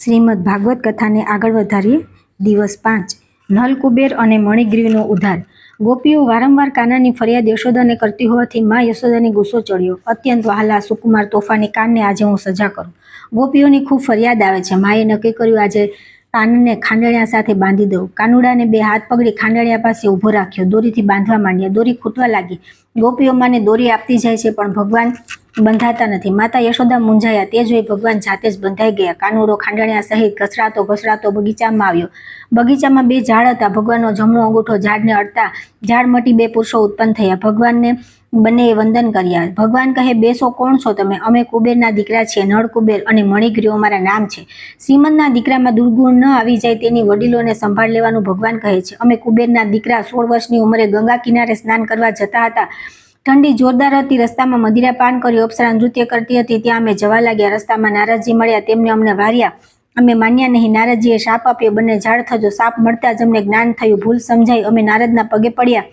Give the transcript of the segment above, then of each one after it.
શ્રીમદ ભાગવત કથાને આગળ વધારીએ. દિવસ 5. નલ કુબેર અને મણિગ્રીવનો ઉદ્ધાર. ગોપીઓ વારંવાર કાનાની ફરિયાદ યશોદાને કરતી હોવાથી મા યશોદાને ગુસ્સો ચડ્યો. અત્યંત વહાલા સુકુમાર તોફાની કાનને આજે હું સજા કરું. ગોપીઓની ખૂબ ફરિયાદ આવે છે. માએ નક્કી કર્યું આજે કાનને ખાંડણિયા સાથે બાંધી દઉં. કાનુડાને 2 હાથ પકડી ખાંડણિયા પાસે ઊભો રાખ્યો. દોરીથી બાંધવા માંડ્યા. દોરી ખૂટવા લાગી. ગોપીઓ માને દોરી આપતી જાય છે પણ ભગવાન બંધાતા નથી. માતા યશોદા મૂંઝાયા. તે જોઈ ભગવાન જાતે જ બંધાઈ ગયા. કાનુડો ખાંડણિયા સહિત ઘસડાતો બગીચામાં આવ્યો. બગીચામાં 2 ઝાડ હતા. ભગવાનનો જમણો અંગૂઠો ઝાડને અડતા ઝાડમાંથી 2 પુરુષો ઉત્પન્ન થયા. ભગવાનને બંનેએ વંદન કર્યા. ભગવાન કહે, બેસો, કોણ છો તમે? અમે કુબેરના દીકરા છીએ. નળ કુબેર અને મણિગ્રીવ અમારા નામ છે. શ્રીમંતના દીકરામાં દુર્ગુણ ન આવી જાય તેની વડીલોને સંભાળ લેવાનું ભગવાન કહે છે. અમે કુબેરના દીકરા 16 વર્ષની ઉંમરે ગંગા કિનારે સ્નાન કરવા જતા હતા. ઠંડી જોરદાર હતી. રસ્તામાં મદિરા પાન કર્યું. અપ્સરા નૃત્ય કરતી હતી. ત્યાં અમે જવા લાગ્યા. રસ્તામાં નારદજી મળ્યા. તેમને અમને વાર્યા. અમે માન્યા નહીં. નારદજીએ શાપ આપ્યો, બંને ઝાડ થજો. શાપ મળતા જ અમને જ્ઞાન થયું. ભૂલ સમજાઈ. અમે નારદના પગે પડ્યા,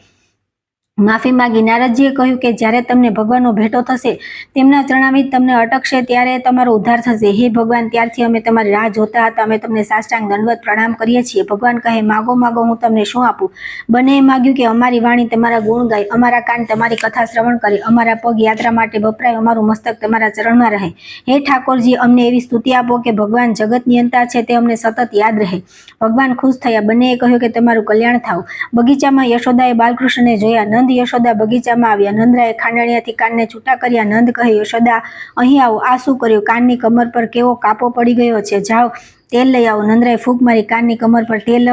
માફી માંગી. નારદજીએ કહ્યું કે જ્યારે તમને ભગવાનનો ભેટો થશે, તેમના ચરણામૃત તમને અટકશે, ત્યારે તમારો ઉદ્ધાર થશે. હે ભગવાન, ત્યારથી અમે તમારી રાહ જોતા હતા. અમે તમને સાષ્ટાંગ દંડવત પ્રણામ કરીએ છીએ. ભગવાન કહે, માગો માગો, હું તમને શું આપું? બંનેએ માગ્યું કે અમારી વાણી તમારા ગુણ ગાય, અમારા કાન તમારી કથા શ્રવણ કરે, અમારા પગ યાત્રા માટે વપરાય, અમારું મસ્તક તમારા ચરણમાં રહે. હે ઠાકોરજી, અમને એવી સ્તુતિ આપો કે ભગવાન જગત નિયંતા છે તે અમને સતત યાદ રહે. ભગવાન ખુશ થયા. બંનેએ કહ્યું કે તમારું કલ્યાણ થાવ. બગીચામાં યશોદાએ બાલકૃષ્ણને જોયા. નંદ યશોદા બગીચામાં આવ્યા. નંદરાએ ખાંડણિયાથી કાનને છૂટા કર્યા. નંદ કહે, યશોદા, અહીં આવો. આ શું કર્યું? કાનની કમર પર કેવો કાપો પડી ગયો છે. જાઓ, તેલ લઈ આવો. નંદરાએ ફૂંક મારી કાનની કમર પર તેલ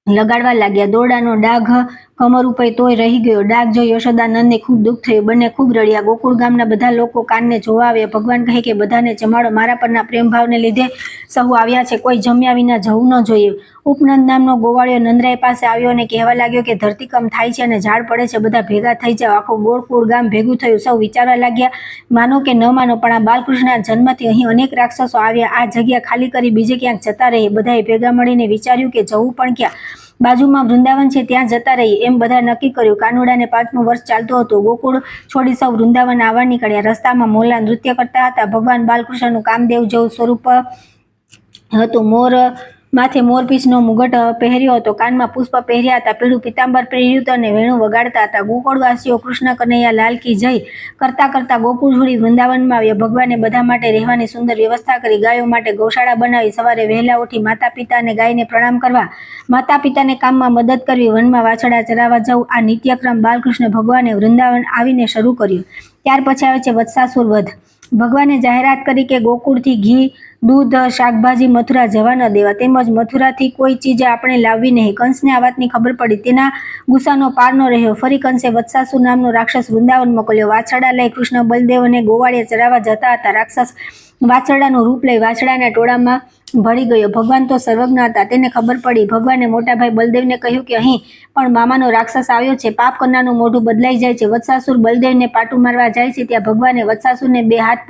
લગાડવા લાગ્યા. દોરડાનો ડાઘ કમર ઉપર તોય રહી ગયો. ડાઘ જોઈ યશોદાનંદને ખૂબ દુઃખ થયું. બંને ખૂબ રડ્યા. ગોકુળ ગામના બધા લોકો કાનને જોવા આવ્યા. ભગવાન કહે કે બધાને જમાડો. મારા પરના પ્રેમ ભાવને લીધે સહુ આવ્યા છે. કોઈ જમ્યા વિના જવું ન જોઈએ. ઉપનંદ નામનો ગોવાળિયો નંદરાય પાસે આવ્યો અને કહેવા લાગ્યો કે ધરતીકંપ થાય છે અને ઝાડ પડે છે. બધા ભેગા થઈ જાઓ. આખું ગોકુળ ગામ ભેગું થયું. સૌ વિચારવા લાગ્યા, માનો કે ન માનો, પણ આ બાલકૃષ્ણના જન્મથી અહીં અનેક રાક્ષસો આવ્યા. આ જગ્યા ખાલી કરી બીજે ક્યાંક જતા રહીએ. બધાએ ભેગા મળીને વિચાર્યું કે જવું પણ ક્યાં? બાજુમાં વૃંદાવન છે, ત્યાં જતા રહીએ. એમ બધા નક્કી કર્યું. કાનુડાને 5મું વર્ષ ચાલતું હતું. ગોકુળ છોડી સૌ વૃંદાવન આવવા નીકળ્યા. રસ્તામાં મોરલા નૃત્ય કરતા હતા. ભગવાન બાલકૃષ્ણનું કામદેવ જેવું સ્વરૂપ હતું. માથે મોરપીંછનો મુગટ પહેર્યો હતો. કાનમાં પુષ્પ પહેર્યા હતા. પીળું પિતાંબર પહેર્યું હતું અને વેણું વગાડતા હતા. ગોકુળવાસીઓ કૃષ્ણ કનૈયા લાલ કી જય કરતા કરતા ગોકુળ છોડી વૃંદાવનમાં આવ્યા. ભગવાને બધા માટે રહેવાની સુંદર વ્યવસ્થા કરી. ગાયો માટે ગૌશાળા બનાવી. સવારે વહેલા ઉઠી માતા પિતા અને ગાયને પ્રણામ કરવા, માતા પિતાને કામમાં મદદ કરવી, વનમાં વાછડા ચરાવવા જવું, આ નિત્યક્રમ બાલકૃષ્ણ ભગવાને વૃંદાવન આવીને શરૂ કર્યું. ત્યાર પછી આવે છે વત્સાસુર વધ. ભગવાને જાહેરાત કરી કે ગોકુળથી ઘી, દૂધ, શાકભાજી મથુરા જવા ન દેવા, તેમજ મથુરાથી કોઈ ચીજ આપણે લાવવી નહીં. કંસને આ વાતની ખબર પડી. તેના ગુસ્સાનો પાર ન રહ્યો. ફરી કંસે વત્સાસુર નામનો રાક્ષસ વૃંદાવન મોકલ્યો. વાછરડા લઈ કૃષ્ણ બલદેવ અને ગોવાળિયા ચરાવવા જતા હતા. રાક્ષસ વાછરડાનું રૂપ લઈ વાછરડાના ટોળામાં ભળી ગયો. ભગવાન તો સર્વજ્ઞ હતા. તેને ખબર પડી. ભગવાને મોટા ભાઈ બલદેવને કહ્યું કે અહીં પણ મામાનો રાક્ષસ આવ્યો છે. પાપ કરનારનું મોઢું બદલાઈ જાય છે. વત્સાસુર બલદેવને પાટું મારવા જાય છે. ત્યાં ભગવાને વત્સાસુરને 2 હાથ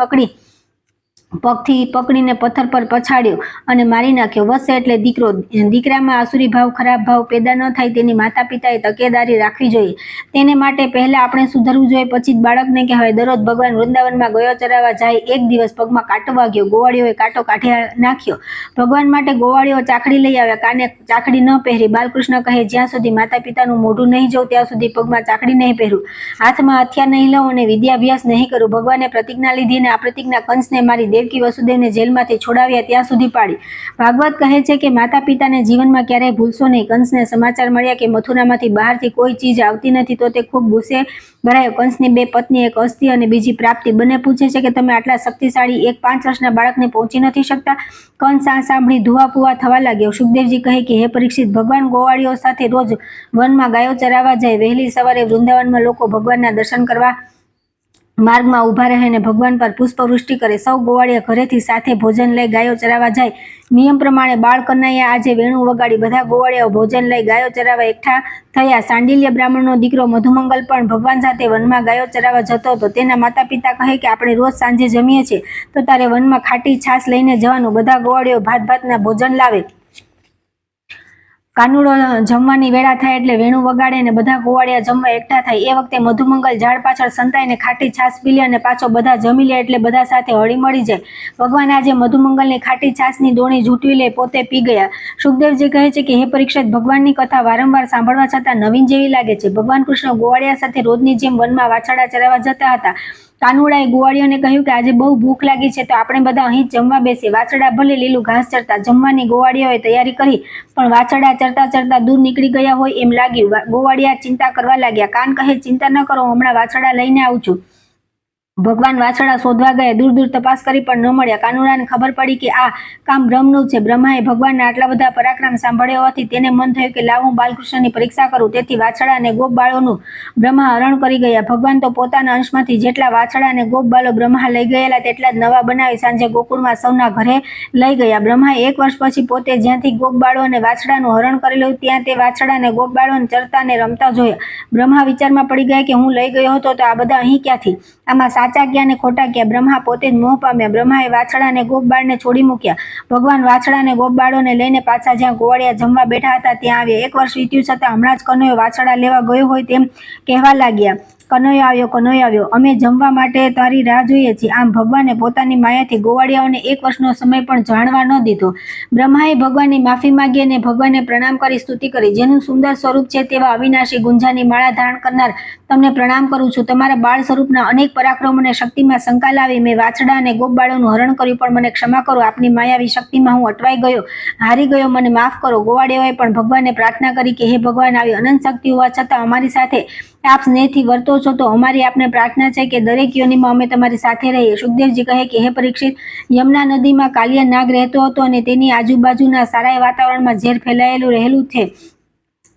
પગથી પકડીને પથ્થર પર પછાડ્યો અને મારી નાખ્યો. વત્સ એટલે દીકરો. દીકરામાં આસુરી ભાવ, ખરાબ ભાવ પેદા ન થાય તેની માતા પિતાએ તકેદારી રાખવી જોઈએ. તેને માટે પહેલા આપણે સુધરવું જોઈએ, પછી જ બાળકને કહેવાય. દરરોજ ભગવાન વૃંદાવનમાં ગયો ચરાવવા જાય. એક દિવસ પગમાં કાંટો વાગ્યો. ગોવાળીઓએ કાંટો કાઢી નાખ્યો. ભગવાન માટે ગોવાળીઓ ચાકડી લઈ આવ્યા. કાને ચાકડી ન પહેરી. બાલકૃષ્ણ કહે, જ્યાં સુધી માતા પિતાનું મોઢું નહીં જોઉં ત્યાં સુધી પગમાં ચાકડી નહીં પહેરું, હાથમાં હથિયાર નહીં લઉં અને વિદ્યાભ્યાસ નહીં કરું. ભગવાને પ્રતિજ્ઞા લીધી અને આ પ્રતિજ્ઞા કંસને મારી દેવકી વસુદેવને જેલમાંથી છોડાવ્યા ત્યાં સુધી પાડી. ભાગવત કહે છે કે માતા પિતાને જીવનમાં ક્યારેય ભૂલશો નહીં. કંસને સમાચાર મળ્યા કે મથુરામાંથી બહારથી કોઈ ચીજ આવતી નથી તો તે ખૂબ ગુસ્સે ભરાયો. કંસની 2 પત્ની, એક અસ્થિ અને બીજી પ્રાપ્તિ. બંને પૂછે છે કે તમે આટલા શક્તિશાળી એક 5 વર્ષના બાળકને પહોંચી નથી શકતા? કંસ આ સાંભળી ધુઆ પુઆ થવા લાગ્યો. સુખદેવજી કહે કે હે પરીક્ષિત, ભગવાન ગોવાળીઓ સાથે રોજ વનમાં ગાયો ચરાવવા જાય. વહેલી સવારે વૃંદાવનમાં લોકો ભગવાનના દર્શન કરવા માર્ગમાં ઊભા રહે અને ભગવાન પર પુષ્પવૃષ્ટિ કરે. સૌ ગોવાળિયા ઘરેથી સાથે ભોજન લઈ ગાયો ચરાવવા જાય. નિયમ પ્રમાણે બાળ કનૈયા આજે વેણું વગાડી. બધા ગોવાળિયાઓ ભોજન લઈ ગાયો ચરાવવા એકઠા થયા. સાંડિલ્ય બ્રાહ્મણનો દીકરો મધુમંગલ પણ ભગવાન સાથે વનમાં ગાયો ચરાવવા જતો હતો. તેના માતા પિતા કહે કે આપણે રોજ સાંજે જમીએ છીએ તો તારે વનમાં ખાટી છાશ લઈને જવાનું. બધા ગોવાળિયો ભાતના ભોજન લાવે. કાનુડો જમવાની વેળા થાય એટલે વેણું વગાડે અને બધા ગોવાળિયા જમવા એકઠા થાય. એ વખતે મધુમંગલ ઝાડ પાછળ સંતાઈને ખાટી છાશ પી લે અને પાછો બધા જમી લે એટલે બધા સાથે હળી મળી જાય. ભગવાન આજે મધુમંગલની ખાટી છાશની દોણી ઝૂંટવી લે પોતે પી ગયા. સુખદેવજી કહે છે કે હે પરીક્ષિત, ભગવાનની કથા વારંવાર સાંભળવા છતાં નવીન જેવી લાગે છે. ભગવાન કૃષ્ણ ગોવાળિયા સાથે રોજની જેમ વનમાં વાછરડા ચરાવવા જતા હતા. કાનુડાએ ગોવાળિયાને કહ્યું કે આજે બહુ ભૂખ લાગી છે તો આપણે બધા અહીં જમવા બેસીએ. વાછરડા ભલે લીલું ઘાસ ચરતા. જમવાની ગોવાળિયાઓએ તૈયારી કરી પણ વાછરડા ચરતા ચરતા દૂર નીકળી ગયા હોય એમ લાગ્યું. ગોવાળિયા ચિંતા કરવા લાગ્યા. કાન કહે, ચિંતા ન કરો, હમણાં વાછરડા લઈને આવું છું. ભગવાન વાછરડા શોધવા ગયા. દૂર દૂર તપાસ કરી પણ ન મળ્યા. કાનુડાને ખબર પડી કે આ કામ બ્રહ્મનું છે. બ્રહ્માએ ભગવાનના આટલા બધા પરાક્રમ સાંભળ્યા હોવાથી તેને મન થયું કે લાવ હું બાલકૃષ્ણની પરીક્ષા કરું. તેથી વાછરડા અને ગોપ બાળોનું બ્રહ્મા હરણ કરી ગયા. ભગવાન તો પોતાના અંશમાંથી જેટલા વાછરડા અને ગોપ બાળો બ્રહ્મા લઈ ગયેલા તેટલા જ નવા બનાવી સાંજે ગોકુળમાં સૌના ઘરે લઈ ગયા. બ્રહ્માએ 1 વર્ષ પછી પોતે જ્યાંથી ગોપ બાળો અને વાછરડાનું હરણ કરેલું ત્યાં તે વાછરડા અને ગોપ બાળોને ચરતા અને રમતા જોયા. બ્રહ્મા વિચારમાં પડી ગયા કે હું લઈ ગયો હતો તો આ બધા અહીં ક્યાંથી? આમાં સાચા ક્યાં ને ખોટા ક્યાં? બ્રહ્મા પોતે જ મોહ પામ્યા. બ્રહ્માએ વાછરડા અને ગોપ બાળને છોડી મૂક્યા. ભગવાન વાછરડા અને ગોપ બાળોને લઈને પાછા જ્યાં ગોવાળિયા જમવા બેઠા હતા ત્યાં આવ્યા. 1 વર્ષ વીત્યું છતાં હમણાં જ કનૈયો વાછરડા લેવા ગયો હોય તેમ કહેવા લાગ્યા. કનૈયો આવ્યો, કનૈયો આવ્યો, અમે જમવા માટે તારી રાહ જોઈએ છીએ. આમ ભગવાને પોતાની માયાથી ગોવાળિયાઓને 1 વર્ષનો સમય પણ જાણવા ન દીધો. બ્રહ્માએ ભગવાનની માફી માંગી અને ભગવાનને પ્રણામ કરી સ્તુતિ કરી. જેનું સુંદર સ્વરૂપ છે તેવા અવિનાશી ગુંજાની માળા ધારણ કરનાર તમને પ્રણામ કરું છું. તમારા બાળ સ્વરૂપના અનેક પરાક્રમોને શક્તિમાં શંકા લાવી મેં વાછરડા અને ગોપ બાળોનું હરણ કર્યું, પણ મને ક્ષમા કરો. આપની માયાવી શક્તિમાં હું અટવાઈ ગયો, હારી ગયો, મને માફ કરો. ગોવાળિયાઓએ પણ ભગવાનને પ્રાર્થના કરી કે હે ભગવાન, આવી અનંત શક્તિ હોવા છતાં અમારી સાથે આપ સ્નેહથી વર્તો છો તો અમારી આપને પ્રાર્થના છે કે દરેક યોનિમાં અમે તમારી સાથે રહીએ. સુખદેવજી કહે કે હે પરીક્ષિત, યમુના નદીમાં કાલિયા નાગ રહેતો હતો અને તેની આજુબાજુના સારા વાતાવરણમાં ઝેર ફેલાયેલું રહેલું છે.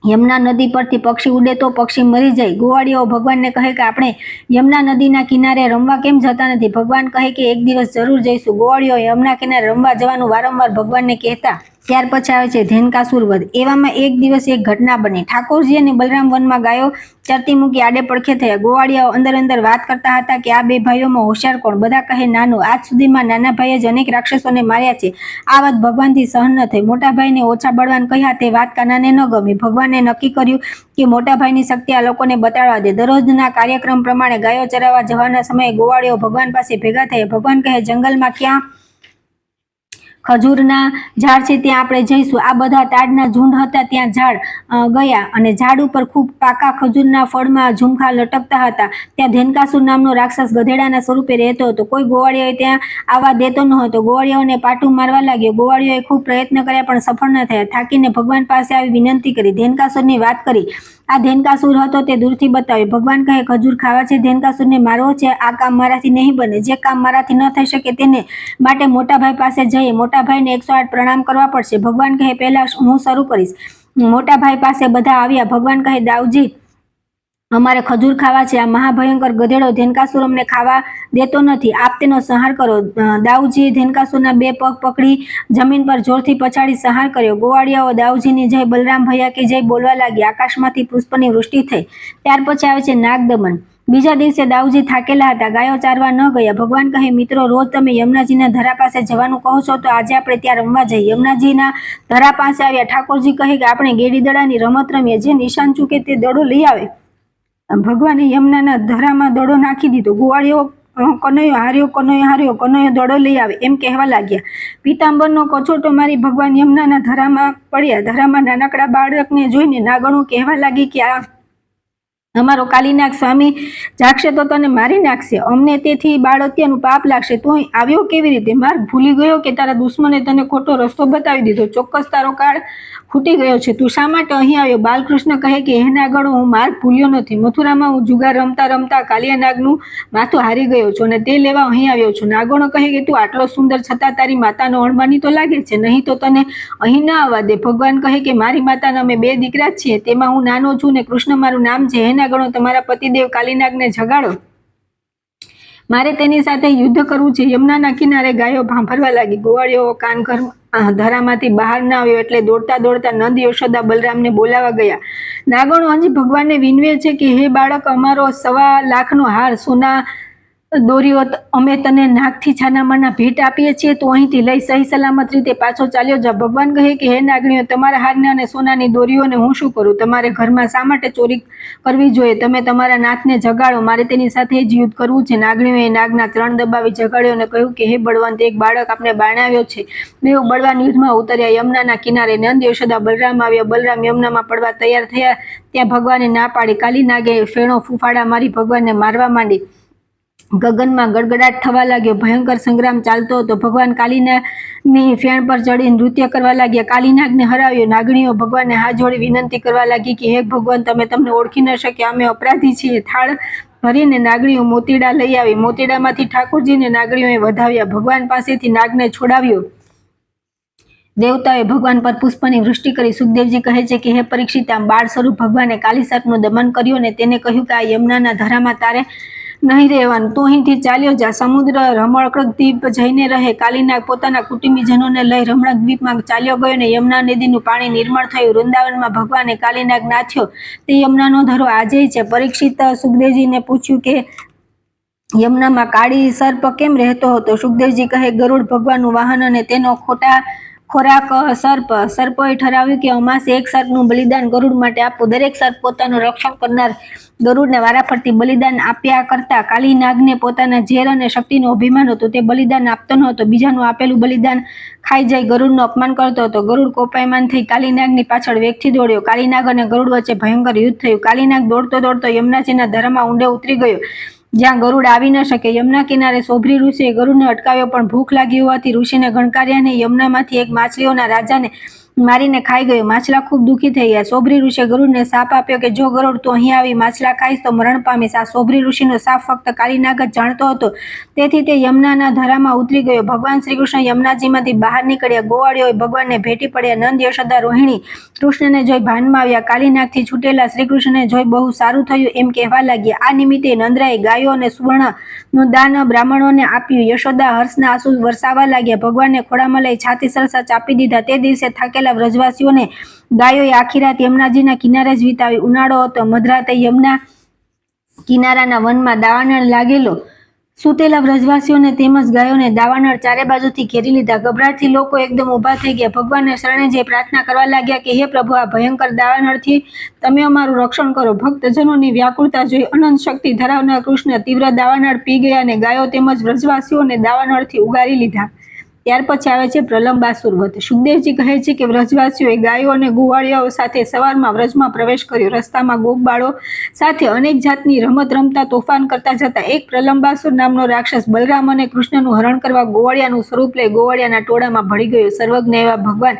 યમુના નદી પરથી પક્ષી ઉડે તો પક્ષી મરી જાય. ગોવાળિયાઓ ભગવાનને કહે કે આપણે યમુના નદીના કિનારે રમવા કેમ જતા નથી? ભગવાન કહે કે એક દિવસ જરૂર જઈશું. ગોવાળિયાઓ યમુના કિનારે રમવા જવાનું વારંવાર ભગવાનને કહેતા. ત્યાર પછી આવે છે ધેનકાસુર વધ. એવામાં એક દિવસ એક ઘટના બની. ઠાકોરજી અને બલરામ વનમાં ગાયો ચરતી મૂકી આડે પડખે થયા. ગોવાળિયાઓ અંદર અંદર વાત કરતા હતા કે આ બે ભાઈઓમાં હોશિયાર કોણ? બધા કહે નાનો. આજ સુધીમાં નાના ભાઈએ જ અનેક રાક્ષસોને માર્યા છે. આ વાત ભગવાનથી સહન ન થઈ. મોટા ભાઈને ઓછા બળવાન કહ્યા તે વાત કાનાને ન ગમી. ભગવાને નક્કી કર્યું કે મોટા ભાઈની શક્તિ આ લોકોને બતાડવા દે. દરરોજના કાર્યક્રમ પ્રમાણે ગાયો ચરાવવા જવાના સમયે ગોવાળિયાઓ ભગવાન પાસે ભેગા થયા. ભગવાન કહે જંગલમાં ક્યાં ખજૂરના ઝાડ છે ત્યાં આપણે જઈશું. આ બધા તાડના ઝુંડ હતા ત્યાં ઝાડ ગયા અને ઝાડ ઉપર ખૂબ પાકા ખજૂરના ફળમાં ઝુમખા લટકતા હતા. ત્યાં ધેનકાસુર નામનો રાક્ષસ ગધેડાના સ્વરૂપે રહેતો હતો. કોઈ ગોવાળિયાએ ત્યાં આવવા દેતો ન હતો. ગોવાળિયાઓને પાટું મારવા લાગ્યો. ગોવાળિયાઓએ ખૂબ પ્રયત્ન કર્યા પણ સફળ ન થયા. થાકીને ભગવાન પાસે આવી વિનંતી કરી, ધેનકાસુરની વાત કરી. આ ધેનકાસુર હતો તે દૂરથી બતાવ્યો. ભગવાન કહે ખજૂર ખાવા છે, ધેનકાસુરને મારવો છે. આ કામ મારાથી નહીં બને. જે કામ મારાથી ન થઈ શકે તેને માટે મોટાભાઈ પાસે જઈએ. મોટાભાઈને 108 પ્રણામ કરવા પડશે. ભગવાન કહે પહેલા હું શરૂ કરીશ. મોટાભાઈ પાસે બધા આવ્યા. ભગવાન કહે દાઉજી, અમારે ખજૂર ખાવા છે. આ મહાભયંકર ગધેડો ધેનકાસુર અમને ખાવા દેતો નથી. આપ તેનો સંહાર કરો. દાઉજીએ ધેનકાસુરના 2 પગ પકડી જમીન પર જોરથી પછાડી સંહાર કર્યો. ગોવાળિયાઓ દાઉજીની જય, બલરામ ભૈયા કે જય બોલવા લાગ્યા. આકાશમાંથી પુષ્પની વૃષ્ટિ થઈ. ત્યાર પછી આવે છે નાગદમન. બીજા દિવસે દાઉજી થાકેલા હતા. ગાયો ચારવા ન ગયા. ભગવાન કહે મિત્રો, રોજ તમે યમુનાજીના ધરા પાસે જવાનું કહો છો તો આજે આપણે ત્યાં રમવા જઈએ. યમુનાજીના ધરા પાસે આવ્યા. ઠાકોરજી કહે કે આપણે ગેડી દડાની રમત રમીએ. જે નિશાન ચૂકે તે દડો લઈ આવે. ભગવાને યમુનાના ધરામાં દડો નાખી દીધો. ગોવાળિયો કનૈયો હાર્યો, કનૈયો હાર્યો, કનૈયો દડો લઈ આવે એમ કહેવા લાગ્યા. પીતાંબરનો કચોટો મારી ભગવાન યમુનાના ધરામાં પડ્યા. ધરામાં નાનકડા બાળકને જોઈને નાગણો કહેવા લાગી કે આ અમારો કાલીનાગ સ્વામી જાગશે તો તને મારી નાખશે. અમને તેથી બાળ હત્યાનું પાપ લાગશે. તું આવ્યો કેવી રીતે? માર્ગ ભૂલી ગયો કે તારા દુશ્મને તને ખોટો રસ્તો બતાવી દીધો? ચોક્કસ તારો કાળ ખૂટી ગયો છે. તું શા માટે અહીં આવ્યો? બાલકૃષ્ણ કહે કે હે નાગણો, હું માર્ગ ભૂલ્યો નથી. મથુરામાં હું જુગાર રમતા રમતા કાલિયા નાગનું માથું હારી ગયો છું અને તે લેવા અહીં આવ્યો છું. નાગણો કહે કે તું આટલો સુંદર છતાં તારી માતાનો અણમાની તો લાગે છે, નહીં તો તને અહીં ના આવવા દે. ભગવાન કહે કે મારી માતાના અમે 2 દીકરા જ છીએ. તેમાં હું નાનો છું ને કૃષ્ણ મારું નામ છે. હે નાગણો, તમારા પતિદેવ કાલીનાગને જગાડો. મારે તેની સાથે યુદ્ધ કરવું છે. યમુનાના કિનારે ગાયો ભાંભરવા લાગી. ગોવાળિયાઓ કાનઘર ધરામાંથી બહાર ના આવ્યો એટલે દોડતા દોડતા નંદ, યશોદા, બલરામને બોલાવા ગયા. નાગણો હજી ભગવાનને વિનવે છે કે હે બાળક, અમારો 1.25 લાખનો હાર સોના દોરીઓ અમે તને નાગથી છાનામાના ભેટ આપીએ છીએ, તો અહીંથી લઈ સહી સલામત રીતે પાછો ચાલ્યો જા. ભગવાન કહે કે હે નાગણીઓ, તમારા હારને અને સોનાની દોરીઓને હું શું કરું? તમારે ઘરમાં શા માટે ચોરી કરવી જોઈએ? તમે તમારા નાથને જગાડો, મારે તેની સાથે જ યુદ્ધ કરવું છે. નાગણીઓએ નાગના ચરણ દબાવી જગાડ્યો અને કહ્યું કે હે બળવંત, એક બાળક આપણે બાણાવ્યો છે. બેઉ બળવાન યુદ્ધમાં ઉતર્યા. યમુનાના કિનારે નંદ, યશોદા, બલરામ આવ્યા. બલરામ યમુનામાં પડવા તૈયાર થયા ત્યાં ભગવાને ના પાડી. કાલી નાગે ફેણો ફૂફાડા મારી ભગવાનને મારવા માંડી. ગગનમાં ગડગડાટ થવા લાગ્યો. ભયંકર સંગ્રામ ચાલતો હતો. ભગવાન કાલીનાગની ફેણ પર ચડી નૃત્ય કરવા લાગ્યા. કાલીનાગને હરાવ્યો. નાગણીઓ ભગવાનને હાથ જોડી વિનંતી કરવા લાગી કે હે ભગવાન, તમે તમને ઓળખી ન શક્યા, અમે અપરાધી છીએ. થાળ ભરીને નાગણીઓ મોતીડા લઈ આવી. મોતીડામાંથી ઠાકોરજીને નાગણીઓએ વધાવ્યા. ભગવાન પાસેથી નાગને છોડાવ્યો. દેવતાઓએ ભગવાન પર પુષ્પની વૃષ્ટિ કરી. સુખદેવજી કહે છે કે હે પરીક્ષિત, આમ બાળ સ્વરૂપ ભગવાને કાલી સર્પનું દમન કર્યું અને તેને કહ્યું કે આ યમુનાના ધરામાં તારે નહીં રહેવાનું, તો અહીંથી ચાલ્યો જા. સમુદ્ર રમણક દ્વીપ જઈને રહે. કાલીનાગ પોતાના કુટુંબીજનોને લઈ રમણક દ્વીપમાં ચાલ્યો ગયો અને યમુના નદીનું પાણી નિર્મળ થયું. વૃંદાવનમાં ભગવાને કાલીનાગ નાથ્યો તે યમુનાનો ધરો આજે છે. પરીક્ષિત સુખદેવજીને પૂછ્યું કે યમુનામાં કાળી સર્પ કેમ રહેતો હતો? સુખદેવજી કહે, ગરુડ ભગવાનનું વાહન અને તેનો ખોરાક સર્પ. સર્પોએ ઠરાવ્યું કે અમાસે એક સર્પનું બલિદાન ગરુડ માટે આપવું. દરેક સર્પ પોતાનું રક્ષણ કરનાર ગરુડને વારાફરતી બલિદાન આપ્યા કરતા. કાલી નાગને પોતાના ઝેર અને શક્તિનું અભિમાન હતું. તે બલિદાન આપતો ન હતો, બીજાનું આપેલું બલિદાન ખાઈ જાય ગરુડનું અપમાન કરતો હતો. ગરુડ કોપાયમાન થઈ કાલીનાગની પાછળ વેગથી દોડ્યો. કાલીનાગ અને ગરુડ વચ્ચે ભયંકર યુદ્ધ થયું. કાલીનાગ દોડતો દોડતો યમુનાજીના ધરામાં ઊંડે ઉતરી ગયો, જ્યાં ગરુડ આવી ન શકે. યમુના કિનારે સોભરી ઋષિએ ગરુડને અટકાવ્યો, પણ ભૂખ લાગી હોવાથી ઋષિને ગણકાર્યા નહીં. યમુનામાંથી એક માછલીઓના રાજાને મારીને ખાઈ ગયો. માછલા ખૂબ દુઃખી થઈ ગયા. સોભરી ઋષિએ ગરુડને શાપ આપ્યો કે જો ગરુડ તું અહીં આવી માછલા ખાઈશ તો મરણ પામીશ. આ સોભરી ઋષિનો શાપ ફક્ત કાલીનાગ જ જાણતો હતો, તેથી તે યમુનાના ધરામાં ઉતરી ગયો. ભગવાન શ્રી કૃષ્ણ યમુનાજીમાંથી બહાર નીકળ્યા. ગોવાળીઓએ ભગવાનને ભેટી પડ્યા. નંદ, યશોદા, રોહિણી કૃષ્ણને જોઈ ભાનમાં આવ્યા. કાલીનાગથી છૂટેલા શ્રી કૃષ્ણને જોઈ બહુ સારું થયું એમ કહેવા લાગ્યા. આ નિમિત્તે નંદરાએ ગાયો અને સુવર્ણનું દાન બ્રાહ્મણોને આપ્યું. યશોદા હર્ષના આંસુ વરસાવવા લાગ્યા. ભગવાનને ખોળામાં લઈ છાતી સરસા ચાપી દીધા. તે દિવસે થાકેલા વ્રજવાસીઓને ગાયોએ આખી રાત યમુનાજીના કિનારે જ વિતાવી. ઉનાળો હતો. મધરાતે યમુના કિનારાના વનમાં દાવાનળ લાગેલો. સૂતેલા વ્રજવાસીઓને તેમજ ગાયોને દાવાનળ ચારે બાજુથી ઘેરી લીધા. ગભરાટથી લોકો એકદમ ઊભા થઈ ગયા. ભગવાનને શરણે જઈ પ્રાર્થના કરવા લાગ્યા કે હે પ્રભુ, આ ભયંકર દાવાનળથી તમે અમારું રક્ષણ કરો. ભક્તજનોની વ્યાકુળતા જોઈ અનંત શક્તિ ધરાવનાર કૃષ્ણ તીવ્ર દાવાનળ પી ગયા અને ગાયો તેમજ વ્રજવાસીઓને દાવાનળથી ઉગારી લીધા. ત્યાર પછી આવે છે પ્રલંબાસુર વધ. સુખદેવજી કહે છે કે વ્રજવાસીઓએ ગાયો અને ગોવાળિયાઓ સાથે સવારમાં વ્રજમાં પ્રવેશ કર્યો. રસ્તામાં ગોપબાળો સાથે અનેક જાતની રમત રમતા, તોફાન કરતા જતા એક પ્રલંબાસુર નામનો રાક્ષસ બલરામ અને કૃષ્ણનું હરણ કરવા ગોવાળિયાનું સ્વરૂપ લઈ ગોવાળિયાના ટોળામાં ભળી ગયો. સર્વજ્ઞ એવા ભગવાન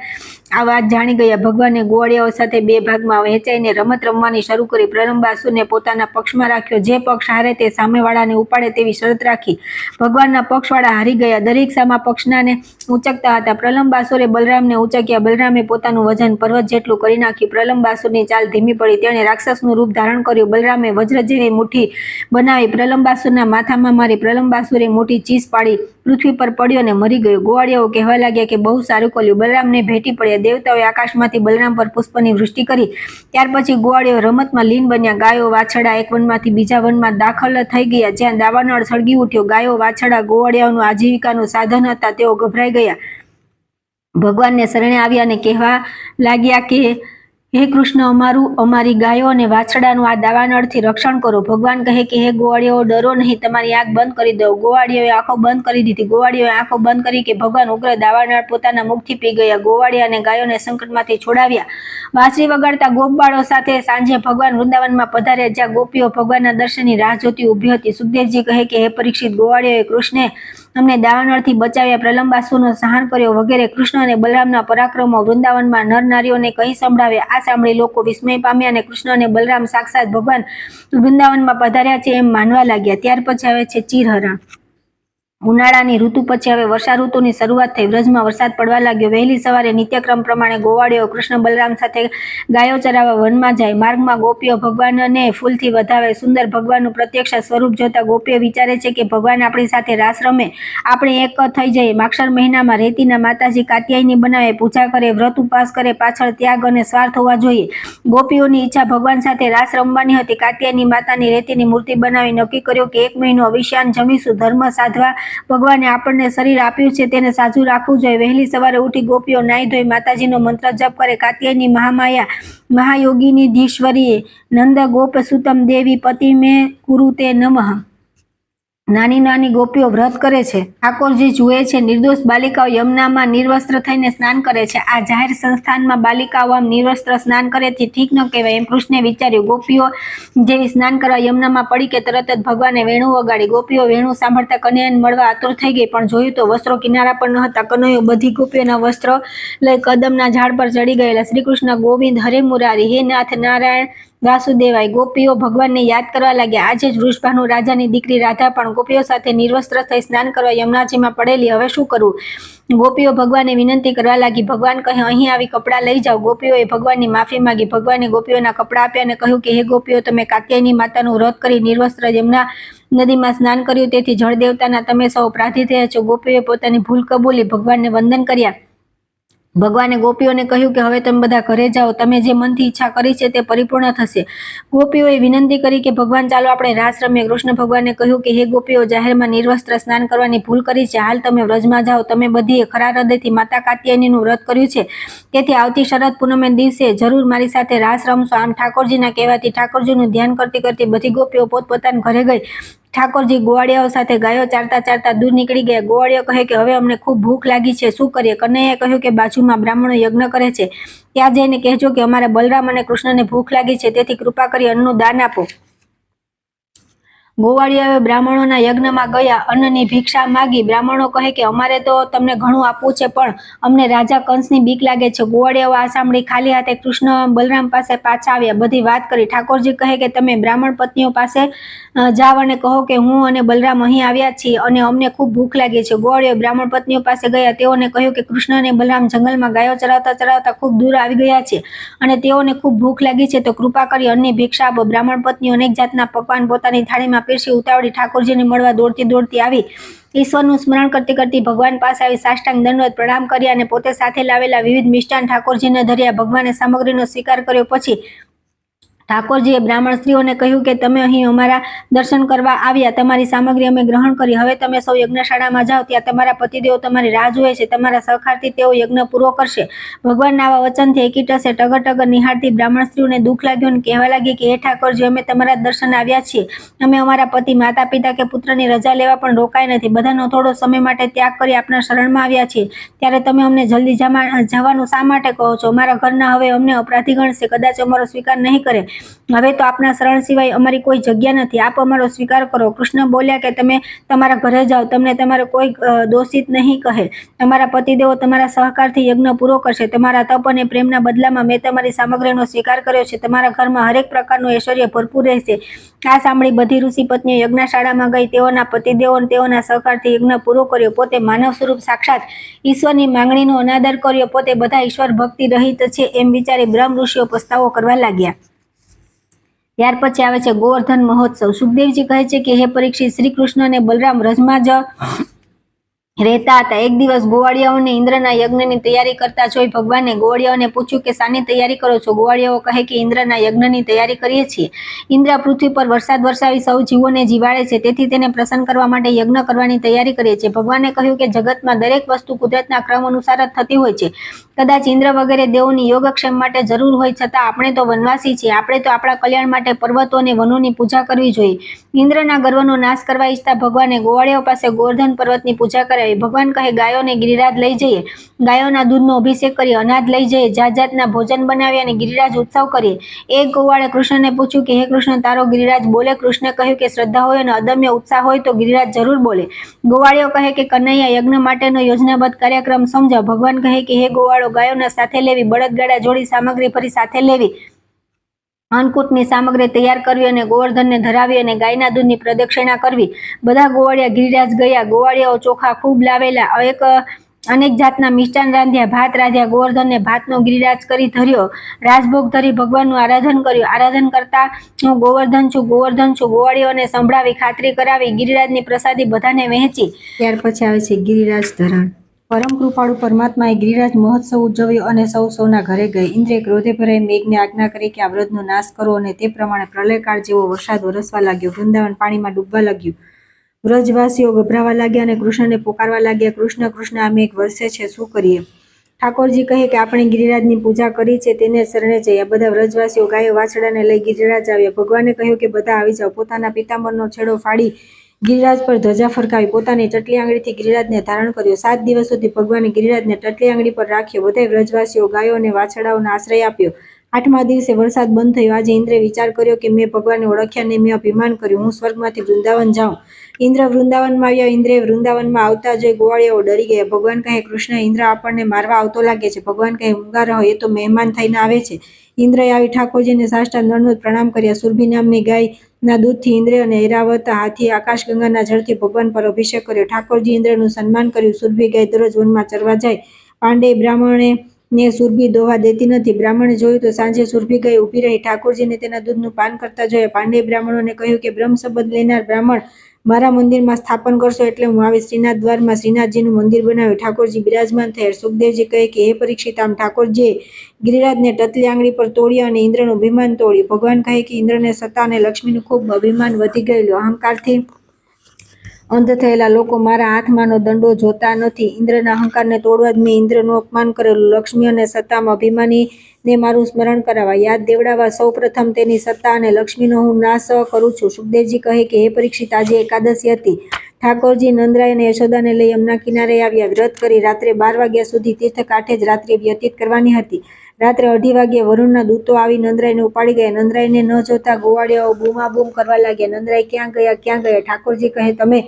આ વાત જાણી ગયા. ભગવાને ગોવાળિયાઓ સાથે બે ભાગમાં વહેંચાઈને રમત રમવાની શરૂ કરી. પ્રલંબાસુરને પોતાના પક્ષમાં રાખ્યો. જે પક્ષ હારે તે સામેવાળાને ઉપાડે તેવી શરત રાખી. ભગવાનના પક્ષવાળા હારી ગયા. દરેક સામા પક્ષનાને ઉંચકતા હતા. પ્રલંબાસુરે બલરામને ઉંચક્યા. બલરામે પોતાનું વજન પર્વત જેટલું કરી નાખ્યું. પ્રલંબાસુરની ચાલ ધીમી પડી. તેણે રાક્ષસનું રૂપ ધારણ કર્યું. બલરામે વજ્ર જેવી મુઠ્ઠી બનાવી પ્રલંબાસુરના માથામાં મારી. પ્રલંબાસુરે મોટી ચીસ પાડી પૃથ્વી પર પડ્યો અને મરી ગયો. ગોવાળિયાઓ કહેવા લાગ્યા કે બહુ સારું કર્યું. બલરામને ભેટી પડ્યા. દેવતાઓએ આકાશમાંથી બલરામ પર પુષ્પની વૃષ્ટિ કરી. ત્યાર પછી ગોવાળિયાઓ રમતમાં લીન બન્યા. ગાયો વાછરડા એક વનમાંથી બીજા વનમાં દાખલ થઈ ગયા, જ્યાં દાવાનળ સળગી ઉઠ્યો. ગાયો વાછરડા ગોવાળિયાઓનું આજીવિકાનું સાધન હતા. તેઓ ગભરાઈ ગયા. ભગવાનને શરણે આવ્યા અને કહેવા લાગ્યા કે હે કૃષ્ણ, અમારી ગાયો અને વાછરડાનું આ દાવાનળથી રક્ષણ કરો. ભગવાન કહે કે હે ગોવાળિયાઓ, ડરો નહીં, તમારી આંખ બંધ કરી દો. ગોવાળિયાઓએ આંખો બંધ કરી દીધી. ગોવાળિયાઓએ આંખો બંધ કરી કે ભગવાન ઉગ્ર દાવાનળ પોતાના મુખથી પી ગયા. ગોવાળિયા અને ગાયોને સંકટમાંથી છોડાવ્યા. વાંસળી વગાડતા ગોપબાળો સાથે સાંજે ભગવાન વૃંદાવનમાં પધાર્યા, જ્યાં ગોપીઓ ભગવાનના દર્શનની રાહ જોતી ઊભી હતી. સુખદેવજી કહે કે હે પરીક્ષિત, ગોવાળિયાઓએ કૃષ્ણે અમને દાવાનળથી બચાવ્યા, પ્રલંબાસુરનો સંહાર કર્યો વગેરે કૃષ્ણ અને બલરામના પરાક્રમો વૃંદાવનમાં નર નારીઓને કહી સંભળાવ્યા. આ સાંભળી લોકો વિસ્મય પામ્યા અને કૃષ્ણ અને બલરામ સાક્ષાત ભગવાન વૃંદાવનમાં પધાર્યા છે એમ માનવા લાગ્યા. ત્યાર પછી આવે છે ચીરહરણ. ઉનાળાની ઋતુ પછી હવે વર્ષા ઋતુની શરૂઆત થઈ. વ્રજમાં વરસાદ પડવા લાગ્યો. વહેલી સવારે નિત્યક્રમ પ્રમાણે ગોવાળીઓ કૃષ્ણ બલરામ સાથે ગાયો ચરાવવા વનમાં જાય. માર્ગમાં ગોપીઓ ભગવાનને ફૂલથી વધાવે. સુંદર ભગવાનનું પ્રત્યક્ષ સ્વરૂપ જોતા ગોપીઓ વિચારે છે કે ભગવાન આપણી સાથે રાસ રમે, આપણે એક થઈ જઈએ. માક્ષર મહિનામાં રેતીના માતાજી કાત્યાયની બનાવે, પૂજા કરે, વ્રત ઉપવાસ કરે. પાછળ ત્યાગ અને સ્વાર્થ હોવા જોઈએ. ગોપીઓની ઈચ્છા ભગવાન સાથે રાસ રમવાની હતી. કાત્યાયની માતાની રેતીની મૂર્તિ બનાવી નક્કી કર્યું કે 1 મહિનો અવિષ્યાન જમીશું. ધર્મ સાધવા ભગવાને આપણને શરીર આપ્યું છે તેને સાજું રાખવું જોઈએ. વહેલી સવારે ઉઠી ગોપીઓ નાહી ધોઈ માતાજીનો મંત્ર જપ કરે. કાત્યાયની મહામાયા મહાયોગીની ધીશ્વરીએ નંદ ગોપ સુતમ દેવી પતિ મેં કુરુતે નમઃ. નાની નાની ગોપીઓ વ્રત કરે છે. ઠાકોરજી જુએ છે. નિર્દોષ બાલિકાઓ યમુનામાં નિર્વસ્ત્ર થઈને સ્નાન કરે છે. આ જાહેર સંસ્થાનમાં બાલિકાઓ આમ નિર્વસ્ત્ર સ્નાન કરે તે ઠીક ન કહેવાય એમ કૃષ્ણે વિચાર્યું. ગોપીઓ જેવી સ્નાન કરવા યમુનામાં પડી કે તરત જ ભગવાને વેણું વગાડી. ગોપીઓ વેણું સાંભળતા કનૈયાને મળવા આતુર થઈ ગઈ, પણ જોયું તો વસ્ત્રો કિનારા પર ન હતા. કનૈયો બધી ગોપીઓના વસ્ત્રો લઈ કદમના ઝાડ પર ચડી ગયેલા. શ્રી કૃષ્ણ ગોવિંદ હરે મુરારી, હે નાથ નારાયણ વાસુદેવાય. ગોપીઓ ભગવાનને યાદ કરવા લાગ્યા. આજે જ વૃષભાનુ રાજાની દીકરી રાધા પણ ગોપીઓ સાથે નિર્વસ્ત્ર થઈ સ્નાન કરવા યમુનાજીમાં પડેલી. હવે શું કરવું? ગોપીઓ ભગવાનને વિનંતી કરવા લાગી. ભગવાન કહે, અહીં આવી કપડાં લઈ જાઓ. ગોપીઓએ ભગવાનની માફી માંગી. ભગવાને ગોપીઓના કપડાં આપ્યા અને કહ્યું કે હે ગોપીઓ, તમે કાત્યાયની માતાનું વ્રત કરી નિર્વસ્ત્ર યમુના નદીમાં સ્નાન કર્યું, તેથી જળ દેવતાના તમે સૌ અપરાધી થયા છો. ગોપીઓએ પોતાની ભૂલ કબૂલી, ભગવાનને વંદન કર્યા. ભગવાને ગોપીઓને કહ્યું કે હવે તમે બધા ઘરે જાઓ. તમે જે મનથી ઈચ્છા કરી છે તે પરિપૂર્ણ થશે. ગોપીઓએ વિનંતી કરી કે ભગવાન ચાલો આપણે રાસ રમીએ. કૃષ્ણ ભગવાને કહ્યું કે હે ગોપીઓ, જાહેરમાં નિર્વસ્ત્ર સ્નાન કરવાની ભૂલ કરી છે. હાલ તમે વ્રજમાં જાઓ. તમે બધીએ ખરા હૃદયથી માતા કાત્યાયનીનું વ્રત કર્યું છે, તેથી આવતી શરદ પૂનમે દિવસે જરૂર મારી સાથે રાસ રમશો. આમ ઠાકોરજીના કહેવાથી ઠાકોરજીનું ધ્યાન કરતી કરતી બધી ગોપીઓ પોતપોતાના ઘરે ગઈ. ઠાકોરજી ગોવાળિયાઓ સાથે ગાયો ચારતા ચારતા દૂર નીકળી ગયા. ગોવાળિયો કહે કે હવે અમને ખૂબ ભૂખ લાગી છે, શું કરીએ? કનૈયાએ કહ્યું કે બાજુમાં બ્રાહ્મણો યજ્ઞ કરે છે, ત્યાં જઈને કહેજો કે અમારા બલરામ અને કૃષ્ણને ભૂખ લાગી છે, તેથી કૃપા કરી અન્નનું દાન આપો. ગોવાળિયાએ બ્રાહ્મણોના યજ્ઞમાં ગયા. અન્નની ભિક્ષા માગી. બ્રાહ્મણો કહે કે અમારે તો તમને ઘણું આપવું છે, પણ અમને રાજા કંસની બીક લાગે છે. ગોવાળિયાઓ આ સાંભળી ખાલી હાથે કૃષ્ણ બલરામ પાસે પાછા આવ્યા. બધી વાત કરી. ઠાકોરજી કહે કે તમે બ્રાહ્મણ પત્નીઓ પાસે જાવ અને કહો કે હું અને બલરામ અહીં આવ્યા છીએ અને અમને ખૂબ ભૂખ લાગી છે. ગોવાળિયો બ્રાહ્મણ પત્નીઓ પાસે ગયા. તેઓને કહ્યું કે કૃષ્ણ અને બલરામ જંગલમાં ગાયો ચરાવતા ચરાવતા ખૂબ દૂર આવી ગયા છે અને તેઓને ખૂબ ભૂખ લાગી છે, તો કૃપા કરી અન્નની ભિક્ષા આપો. બ્રાહ્મણ પત્નીઓ અનેક જાતના પકવાન પોતાની થાળીમાં પીરસી ઉતાવળી ઠાકોરજીને મળવા દોડતી દોડતી આવી. ઈશ્વરનું સ્મરણ કરતી કરતી ભગવાન પાસે આવી સાષ્ટાંગ દંડવત પ્રણામ કર્યા અને પોતે સાથે લાવેલા વિવિધ મિષ્ટાન ઠાકોરજીને ધર્યા. ભગવાને સામગ્રીનો સ્વીકાર કર્યો. પછી ઠાકોરજીએ બ્રાહ્મણ સ્ત્રીઓને કહ્યું કે તમે અહીં અમારા દર્શન કરવા આવ્યા, તમારી સામગ્રી અમે ગ્રહણ કરી. હવે તમે સૌ યજ્ઞશાળામાં જાઓ. ત્યાં તમારા પતિદેવો તમારી રાહ જુએ છે. તમારા સહકારથી તેઓ યજ્ઞ પૂરો કરશે. ભગવાનના આવા વચનથી એકીટસે ટગર ટગર નિહાળતી બ્રાહ્મણ સ્ત્રીઓને દુઃખ લાગ્યું અને કહેવા લાગી કે હે ઠાકોરજી, અમે તમારા દર્શન આવ્યા છીએ. અમે અમારા પતિ, માતા પિતા કે પુત્રની રજા લેવા પણ રોકાય નથી. બધાનો થોડો સમય માટે ત્યાગ કરી આપના શરણમાં આવ્યા છીએ, ત્યારે તમે અમને જલ્દી જવાનું શા માટે કહો છો? અમારા ઘરના હવે અમને અપરાધી ગણશે, કદાચ અમારો સ્વીકાર નહીં કરે. હવે તો આપના શરણ સિવાય અમારી કોઈ જગ્યા નથી. આપ અમારો સ્વીકાર કરો. કૃષ્ણ બોલ્યા કે તમે તમારા ઘરે જાઓ. તમને તમારે કોઈ દોષિત નહીં કહે. તમારા પતિદેવો તમારા સહકારથી યજ્ઞ પૂરો કરશે. તમારા તપ અને પ્રેમના બદલામાં મેં તમારી સામગ્રીનો સ્વીકાર કર્યો છે. તમારા ઘરમાં હરેક પ્રકારનું ઐશ્વર્ય ભરપૂર રહેશે. આ સાંભળી બધી ઋષિ પત્નીઓ યજ્ઞશાળામાં ગઈ. તેઓના પતિદેવો તેઓના સહકારથી યજ્ઞ પૂરો કર્યો. પોતે માનવ સ્વરૂપ સાક્ષાત ઈશ્વરની માંગણીનો અનાદર કર્યો. પોતે બધા ઈશ્વર ભક્તિ રહિત છે એમ વિચારી બ્રહ્મ ઋષિઓ પસ્તાવો કરવા લાગ્યા. ત્યાર પછી આવે છે ગોવર્ધન મહોત્સવ. સુખદેવજી કહે છે કે હે પરીક્ષિત, શ્રી કૃષ્ણ અને બલરામ વ્રજમાં જ રહેતા હતા. એક દિવસ ગોવાળિયાઓને ઇન્દ્રના યજ્ઞની તૈયારી કરતા જોઈ ભગવાને ગોવાળિયાઓને પૂછ્યું કે શાની તૈયારી કરો છો? ગોવાળિયાઓ કહે કે ઇન્દ્રના યજ્ઞની તૈયારી કરીએ છીએ. ઇન્દ્ર પૃથ્વી પર વરસાદ વરસાવી સૌ જીવોને જીવાડે છે, તેથી તેને પ્રસન્ન કરવા માટે યજ્ઞ કરવાની તૈયારી કરીએ છીએ. ભગવાને કહ્યું કે જગતમાં દરેક વસ્તુ કુદરતના ક્રમ અનુસાર જ થતી હોય છે. કદાચ ઇન્દ્ર વગેરે દેવોની યોગક્ષેમ માટે જરૂર હોય, છતાં આપણે તો વનવાસી છીએ. આપણે તો આપણા કલ્યાણ માટે પર્વતો અને વનોની પૂજા કરવી જોઈએ. ઇન્દ્રના ગર્વનો નાશ કરવા ઈચ્છતા ભગવાને ગોવાળિયાઓ પાસે ગોવર્ધન પર્વતની પૂજા કરાવી. ભગવાન કહે ગાયોને ગિરિરાજ લઈ જઈએ, ગાયોના દૂધનો અભિષેક કરીએ, અનાજ લઈ જઈએ, જાત જાતના ભોજન બનાવીએ અને ગિરિરાજ ઉત્સવ કરીએ. એક ગોવાળે કૃષ્ણને પૂછ્યું કે હે કૃષ્ણ, તારો ગિરિરાજ બોલે? કૃષ્ણે કહ્યું કે શ્રદ્ધા હોય અને અદમ્ય ઉત્સાહ હોય તો ગિરિરાજ જરૂર બોલે. ગોવાળીઓ કહે કે કનૈયા, યજ્ઞ માટેનો યોજનાબદ્ધ કાર્યક્રમ સમજાવ. ભગવાન કહે કે હે ગોવાળો, ગાયોને સાથે લેવી, બળદગાડા જોડી સામગ્રી ભરી સાથે લેવી, અન્નકૂટની સામગ્રી તૈયાર કરવી અને ગોવર્ધનને ધરાવી અને ગાયના દૂધની પ્રદક્ષિણા કરવી. બધા ગોવાળિયા ગિરિરાજ ગયા. ગોવાળિયાઓ ચોખા ખૂબ લાવેલા. અનેક જાતના મિષ્ટાન રાંધ્યા, ભાત રાંધ્યા. ગોવર્ધનને ભાતનો ગિરિરાજ કરી ધર્યો. રાજભોગ ધરી ભગવાનનું આરાધન કર્યું. આરાધન કરતા હું ગોવર્ધન છું, ગોવર્ધન છું ગોવાળિયોને સંભળાવી, ખાતરી કરાવી. ગિરિરાજની પ્રસાદી બધાને વહેંચી. ત્યાર પછી આવે છે ગિરિરાજ ધરણ. પરમ કૃપાળુ પરમાત્માએ ગિરિરાજ મહોત્સવ ઉજવ્યો અને સૌના ઘરે ગઈ. ઇન્દ્રે ક્રોધે ભરાઈ મેઘને આજ્ઞા કરી કે આ વ્રતનો નાશ કરો અને તે પ્રમાણે પ્રલયકાળ જેવો વરસાદ વરસવા લાગ્યો. વૃંદાવન પાણીમાં ડૂબવા લાગ્યું. વ્રજવાસીઓ ગભરાવા લાગ્યા અને કૃષ્ણને પોકારવા લાગ્યા, કૃષ્ણ કૃષ્ણ આ મેઘ વરસે છે, શું કરીએ? ઠાકોરજી કહે કે આપણે ગિરિરાજની પૂજા કરી છે, તેને શરણે જઈએ. બધા વ્રજવાસીઓ ગાયો વાછડાને લઈ ગિરિરાજ આવ્યા. ભગવાને કહ્યું કે બધા આવી જાઓ. પોતાના પિતાંબરનો છેડો ફાડી ગિરિરાજ પર ધજા ફરકાવી. પોતાની ટટલી આંગળીથી ગિરિરાજને ધારણ કર્યો. 7 દિવસ સુધી ભગવાને ગિરિરાજને ટટલી આંગળી પર રાખ્યો. બધાય વ્રજવાસીઓ ગાયો અને વાછડાઓને આશ્રય આપ્યો. 8મા દિવસે વરસાદ બંધ થયો. આજે ઇન્દ્રે વિચાર કર્યો કે મેં ભગવાનને ઓળખ્યા ને મેં અભિમાન કર્યું. હું સ્વર્ગમાંથી વૃંદાવન જાઉં. ઇન્દ્ર વૃંદાવનમાં આવ્યા. ઇન્દ્રે વૃંદાવનમાં આવતા જોઈ ગોવાળિયાઓ ડરી ગયા. ભગવાન કહે, કૃષ્ણ, ઇન્દ્ર આપણને મારવા આવતો લાગે છે. ભગવાન કહે, ઊંઘા રહો, એ તો મહેમાન થઈને આવે છે. ઇન્દ્રએ આવી ઠાકોરજીને સાષ્ટાંગ દંડવત પ્રણામ કર્યા. સુરભી નામની ગાયના દૂધથી ઇન્દ્રે અને ઐરાવત હાથી આકાશગંગાના જળથી ભગવાન પર અભિષેક કર્યો. ઠાકોરજી ઇન્દ્રનું સન્માન કર્યું. સુરભી ગાય દરરોજ વનમાં ચરવા જાય. પાંડેય બ્રાહ્મણે સુરભી દોવા દેતી નથી. બ્રાહ્મણે જોયું તો સાંજે સુરભી ગાય ઊભી રહી. ઠાકોરજીને તેના દૂધનું પાન કરતા જોયા. પાંડેય બ્રાહ્મણોને કહ્યું કે બ્રહ્મ શબ્દ લેનાર બ્રાહ્મણ મારા મંદિરમાં સ્થાપન કરશો એટલે હું આવી. શ્રીનાથ દ્વારમાં શ્રીનાથજીનું મંદિર બનાવ્યું. ઠાકોરજી બિરાજમાન થયા. સુખદેવજી કહે કે હે પરીક્ષિત, આમ ઠાકોરજીએ ગિરિરાજને ટતલી આંગળી પર તોડ્યા અને ઇન્દ્રનું અભિમાન તોડ્યું. ભગવાન કહે કે ઇન્દ્રને સત્તા અને લક્ષ્મીનું ખૂબ અભિમાન વધી ગયેલું. અહંકારથી અંધ થયેલા લોકો મારા હાથમાંનો દંડો જોતા નથી. ઇન્દ્રના અહંકારને તોડવા જ મેં ઇન્દ્રનું અપમાન કરેલું. લક્ષ્મી અને સત્તામાં અભિમાનીને મારું સ્મરણ કરાવવા, યાદ દેવડાવવા સૌ પ્રથમ તેની સત્તા અને લક્ષ્મીનો હું નાશ કરું છું. સુખદેવજી કહે કે હે પરીક્ષિત, આજે એકાદશી હતી. ઠાકોરજી નંદરાય અને યશોદાને લઈ યમુના કિનારે આવ્યા. વ્રત કરી રાત્રે 12 વાગ્યા સુધી તીર્થ કાંઠે જ રાત્રિ વ્યતીત કરવાની હતી. રાત્રે 2:30 વાગ્યે વરુણના દૂતો આવી નંદરાયને ઉપાડી ગયા. નંદરાયને ન જોતા ગોવાળિયાઓ બૂમાબૂમ કરવા લાગ્યા. નંદરાય ક્યાં ગયા, ક્યાં ગયા? ઠાકોરજી કહે તમે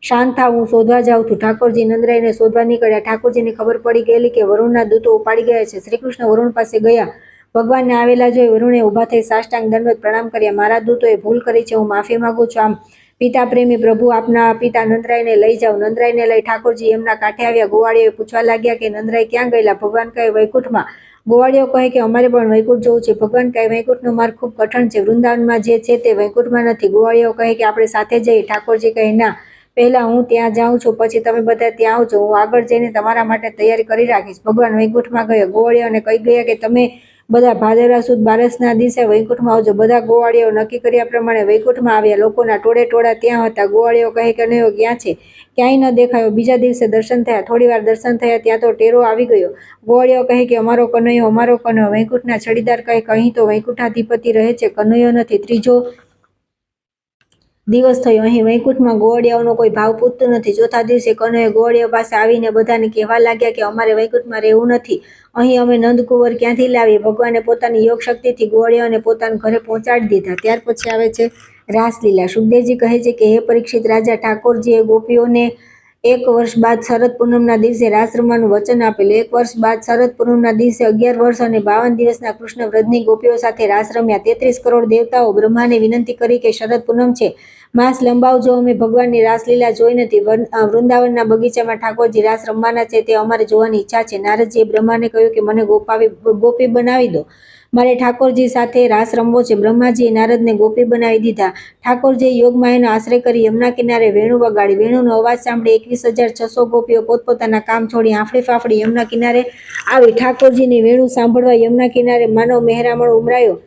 શાંત થાવ, હું શોધવા જાઉં છું. ઠાકોરજી નંદરાયને શોધવા નીકળ્યા. ઠાકોરજીને ખબર પડી ગયેલી કે વરુણના દૂતો ઉપાડી ગયા છે. શ્રીકૃષ્ણ વરુણ પાસે ગયા. ભગવાનને આવેલા જોઈ વરુણે ઊભા થઈ સાષ્ટાંગ દંડવત પ્રણામ કર્યા. મારા દૂતોએ ભૂલ કરી છે, હું માફી માંગુ છું. આમ પિતા પ્રેમી પ્રભુ, આપના પિતા નંદરાયને લઈ જાઓ. નંદરાયને લઈ ઠાકોરજી એમના કાંઠે આવ્યા. ગોવાળિયાએ પૂછવા લાગ્યા કે નંદરાય ક્યાં ગયેલા? ભગવાન કહે વૈકુંઠમાં. ગોવાળિયાઓ કહે કે અમારે પણ વૈકુંઠ જવું છે. ભગવાન કહે વૈકુંઠનો માર્ગ ખૂબ કઠણ છે. વૃંદાવનમાં જે છે તે વૈકુંઠમાં નથી. ગોવાળિયાઓ કહે કે આપણે સાથે જઈએ. ઠાકોરજી કહે ના, પહેલા હું ત્યાં જાઉં છું, પછી તમે બધા ત્યાં આવજો. હું આગળ જઈને તમારા માટે તૈયારી કરી રાખીશ. ભગવાન વૈકુંઠમાં ગયા. ગોવાળિયાઓને કહી ગયા કે તમે બધા ભાદરવા સુદ 12ના દિવસે વૈકુંઠમાં આવજો. બધા ગોવાળિયાઓ નક્કી કર્યા પ્રમાણે વૈકુંઠમાં આવ્યા. લોકોના ટોળે ટોળા ત્યાં હતા. ગોવાળિયાઓ કહે કે કનૈયો ક્યાં છે? ક્યાંય ન દેખાયો. બીજા દિવસે દર્શન થયા. થોડીવાર દર્શન થયા ત્યાં તો ટેરો આવી ગયો. ગોવાળિયાઓ કહે કે અમારો કનૈયો, અમારો કનૈયો. વૈકુંઠના છડીદાર કહે કે અહીં તો વૈકુંઠાધિપતિ રહે છે, કનૈયો નથી. ત્રીજો દિવસ થયો. અહીં વૈકુંઠમાં ગોવાળિયાઓનો કોઈ ભાવ પૂછતું નથી. ચોથા દિવસે કનૈયો ગોવાળિયાઓ પાસે આવીને બધાને કહેવા લાગ્યા કે અમારે વૈકુંઠમાં રહેવું નથી. અહીં અમે નંદકુંવર ક્યાંથી લાવીએ? ભગવાને પોતાની યોગ શક્તિથી ગોવાળિયાઓને પોતાના ઘરે પહોંચાડી દીધા. ત્યાર પછી આવે છે રાસલીલા. સુખદેવજી કહે છે કે હે પરીક્ષિત રાજા, ઠાકોરજીએ ગોપીઓને 1 વર્ષ બાદ શરદ પૂનમના દિવસે રાસ રમવાનું વચન આપેલું. 1 વર્ષ બાદ શરદ પૂનમના દિવસે 11 વર્ષ અને 52 દિવસના કૃષ્ણ વ્રજની ગોપીઓ સાથે રાસ રમ્યા. 33 કરોડ દેવતાઓ બ્રહ્માને વિનંતી કરી કે શરદ પૂનમ છે, માસ લંબાવજો, અમે ભગવાનની રાસલીલા જોઈ નથી. વૃંદાવનના બગીચામાં ઠાકોરજી રાસ રમવાના છે, તે અમારે જોવાની ઈચ્છા છે. નારદજીએ બ્રહ્માને કહ્યું કે મને ગોપી બનાવી દો, મારે ઠાકોરજી સાથે રાસ રમવો છે. બ્રહ્માજીએ નારદને ગોપી બનાવી દીધા. ઠાકોરજીએ યોગમાયાનો આશ્રય કરી યમુના કિનારે વેણુ વગાડી. વેણુનો અવાજ સાંભળી 21,600 ગોપીઓ પોતપોતાના કામ છોડી આંફળી ફાફડી યમુના કિનારે આવી. ઠાકોરજીની વેણુ સાંભળવા યમુના કિનારે માનવ મહેરામણ ઉમરાયો.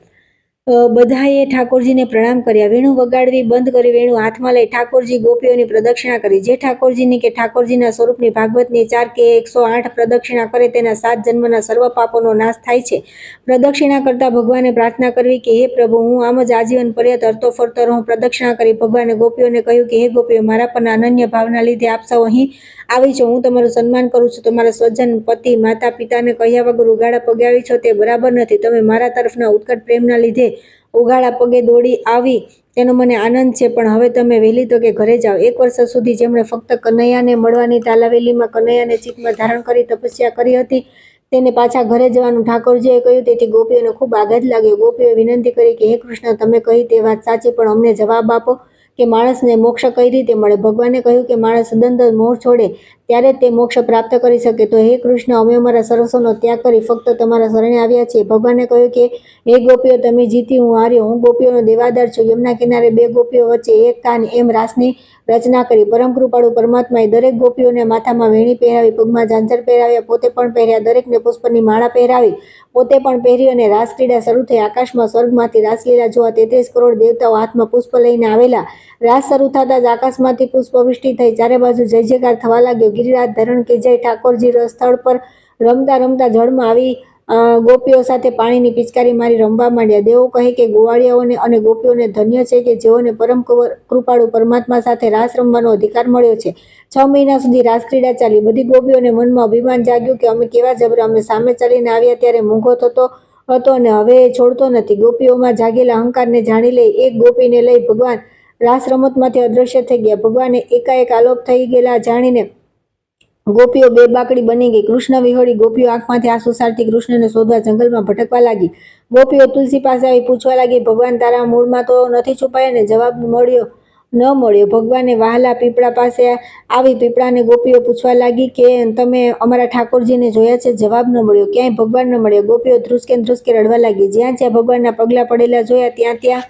બધાએ ઠાકોરજીને પ્રણામ કર્યા. વેણુ વગાડવી બંધ કરી વેણુ હાથમાં લઈ ઠાકોરજી ગોપીઓની પ્રદક્ષિણા કરી. જે ઠાકોરજીની કે ઠાકોરજીના સ્વરૂપની ભાગવતની 4 કે 108 પ્રદક્ષિણા કરે તેના 7 જન્મના સર્વ પાપોનો નાશ થાય છે. પ્રદક્ષિણા કરતા ભગવાને પ્રાર્થના કરવી કે હે પ્રભુ, હું આમ જ આજીવન પર્યંત હરતો ફરતો રહું. પ્રદક્ષિણા કરી ભગવાને ગોપીઓને કહ્યું કે હે ગોપીઓ, મારા પરના અનન્ય ભાવના લીધે આપ સૌ અહીં આવી છો. હું તમારું સન્માન કરું છું. તમારા સ્વજન, પતિ, માતા પિતાને કહ્યા વગર ઉઘાડા પગે આવી છો તે બરાબર નથી. તમે મારા તરફના ઉત્કટ પ્રેમના લીધે ઉઘાડા પગે દોડી આવી તેનો મને આનંદ છે, પણ હવે તમે વહેલી તકે ઘરે જાઓ. 1 વર્ષ સુધી જેમણે ફક્ત કનૈયાને મળવાની તાલાવેલીમાં કનૈયાને ચિત્તમાં ધારણ કરી તપસ્યા કરી હતી તેને પાછા ઘરે જવાનું ઠાકોરજીએ કહ્યું, તેથી ગોપીઓને ખૂબ આઘાત લાગ્યો. ગોપીઓએ વિનંતી કરી કે હે કૃષ્ણ, તમે કહી તે વાત સાચી, પણ અમને જવાબ આપો કે માણસને મોક્ષ કઈ રીતે મળે? ભગવાને કહ્યું કે માણસ સદંતર મોહ છોડે ત્યારે જ તે મોક્ષ પ્રાપ્ત કરી શકે. તો હે કૃષ્ણ, અમે અમારા સર્વસ્વનો ત્યાગ કરી ફક્ત તમારા શરણે આવ્યા છીએ. ભગવાને કહ્યું કે હે ગોપીઓ, તમે જીતી, હું હાર્યો. હું ગોપીઓનો દેવાદાર છું. યમુના કિનારે બે ગોપીઓ વચ્ચે એક કાન, એમ રાસની રચના કરી. પરમ કૃપાળુ પરમાત્માએ દરેક ગોપીઓને માથામાં વેણી પહેરાવી, પગમાં ઝાંઝર પહેરાવ્યા, પોતે પણ પહેર્યા, દરેકને પુષ્પની માળા પહેરાવી, પોતે પણ પહેરી, અને રાસક્રીડા શરૂ થઈ. આકાશમાં સ્વર્ગમાંથી રાસલીલા જોવા 33 કરોડ દેવતાઓ હાથમાં પુષ્પ લઈને આવેલા. રાસ શરૂ થતાં જ આકાશમાંથી પુષ્પવૃષ્ટિ થઈ. ચારે બાજુ જય જયકાર થવા લાગ્યો. ગિરિરાજ ધરણ કે જય. ઠાકોરજી સ્થળ પર રમતા રમતા જળમાં આવી ગોપીઓ સાથે પાણીની પિચકારી મારી રમવા માંડ્યા. દેવો કહે કે ગોવાળિયાઓને અને ગોપીઓને ધન્ય છે કે જેઓને પરમ કૃપાળુ પરમાત્મા સાથે રાસ રમવાનો અધિકાર મળ્યો છે. 6 મહિના સુધી રાસક્રીડા ચાલી. બધી ગોપીઓને મનમાં અભિમાન જાગ્યું કે અમે કેવા જબરા, અમે સામે ચાલીને આવ્યા ત્યારે મૂંગો થતો હતો અને હવે એ છોડતો નથી. ગોપીઓમાં જાગેલા અહંકારને જાણી લઈ એક ગોપીને લઈ ભગવાન રાસ રમતમાંથી અદ્રશ્ય થઈ ગયા. ભગવાને એકાએક આલોપ થઈ ગયેલા જાણીને ગોપીઓ બેબાકડી બની ગઈ. કૃષ્ણ વિહોળી ગોપીઓ આંખમાંથી આંસુ સારતી કૃષ્ણને શોધવા જંગલમાં ભટકવા લાગી. ગોપીઓ તુલસી પાસે આવી પૂછવા લાગી, ભગવાન તારા મૂળમાં તો નથી છુપાયા ને? જવાબ ન મળ્યો. ભગવાને વહાલા પીપળા પાસે આવી. પીપળાને ગોપીઓ પૂછવા લાગી કે તમે અમારા ઠાકોરજીને જોયા છે? જવાબ ન મળ્યો. ક્યાંય ભગવાન ન મળ્યા. ગોપીઓ ધ્રુસકે ધ્રુસકે રડવા લાગી. જ્યાં જ્યાં ભગવાનના પગલા પડેલા જોયા ત્યાં ત્યાં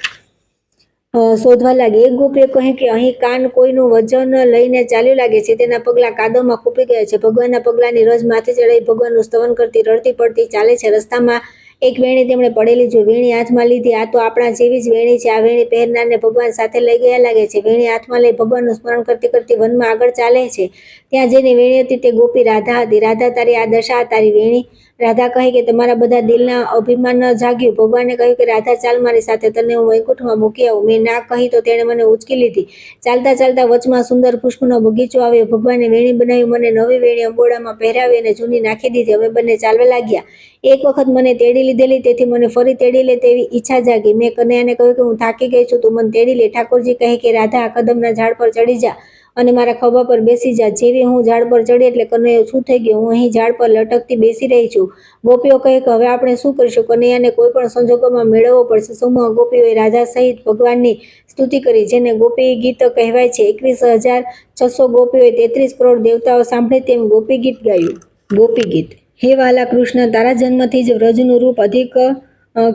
શોધવા લાગી. એક ગોપીએ કહ્યું કે અહીં કાન કોઈનું વજન લઈને ચાલ્યું લાગે છે, તેના પગલા કાદવમાં ખૂંપી ગયા છે. ભગવાનના પગલાની રજ માથે ચડાવી ભગવાનનું સ્તવન કરતી રડતી પડતી ચાલે છે. રસ્તામાં એક વેણી તેમણે પડેલી જોઈ. વેણી હાથમાં લીધી. આ તો આપણા જેવી જ વેણી છે. આ વેણી પહેરનારને ભગવાન સાથે લઈ ગયા લાગે છે. વેણી હાથમાં લઈ ભગવાનનું સ્મરણ કરતી કરતી વનમાં આગળ ચાલે છે. ત્યાં જેની વેણી હતી તે ગોપી રાધા હતી. રાધા, તારી આ દશા, તારી વેણી? રાધા કહે કે તમારા બધા દિલના અભિમાન જાગ્યું. ભગવાને કહ્યું કે રાધા, ચાલ મારી સાથે, તને હું વૈકુંઠમાં મૂકી આવું. મેં ના કહી તો તેણે મને ઉંચકી લીધી. ચાલતા ચાલતા વચમાં સુંદર પુષ્પનો બગીચો આવ્યો. ભગવાને વેણી બનાવી, મને નવી વેણી અંબોડામાં પહેરાવી અને જૂની નાખી દીધી. અમે બંને ચાલવા લાગ્યા. એક વખત મને તેડી લીધેલી, તેથી મને ફરી તેડી લે તેવી ઈચ્છા જાગી. મેં કનૈયાને કહ્યું કે હું થાકી ગઈ છું, તું મને તેડી લે. ઠાકોરજી કહે કે રાધા, આ કદમના ઝાડ પર ચડી જા અને મારા ખભા પર બેસી જા. જેવી હું ઝાડ પર ચડી એટલે કનૈયો શું થઈ ગયો? હું અહીં ઝાડ પર લટકતી બેસી રહી છું. ગોપીઓ કહે કે હવે આપણે શું કરીશું? કનૈયાને કોઈ પણ સંજોગોમાં મેળવવો પડશે. સમૂહ ગોપીઓએ રાધા સહિત ભગવાનની સ્તુતિ કરી, જેને ગોપી ગીત કહેવાય છે. 21,600 ગોપીઓએ 33 કરોડ દેવતાઓ સાંભળે તેમ ગોપી ગીત ગાયું. ગોપી ગીત. હે વહાલા કૃષ્ણ, તારા જન્મથી જ વ્રજનું રૂપ અધિક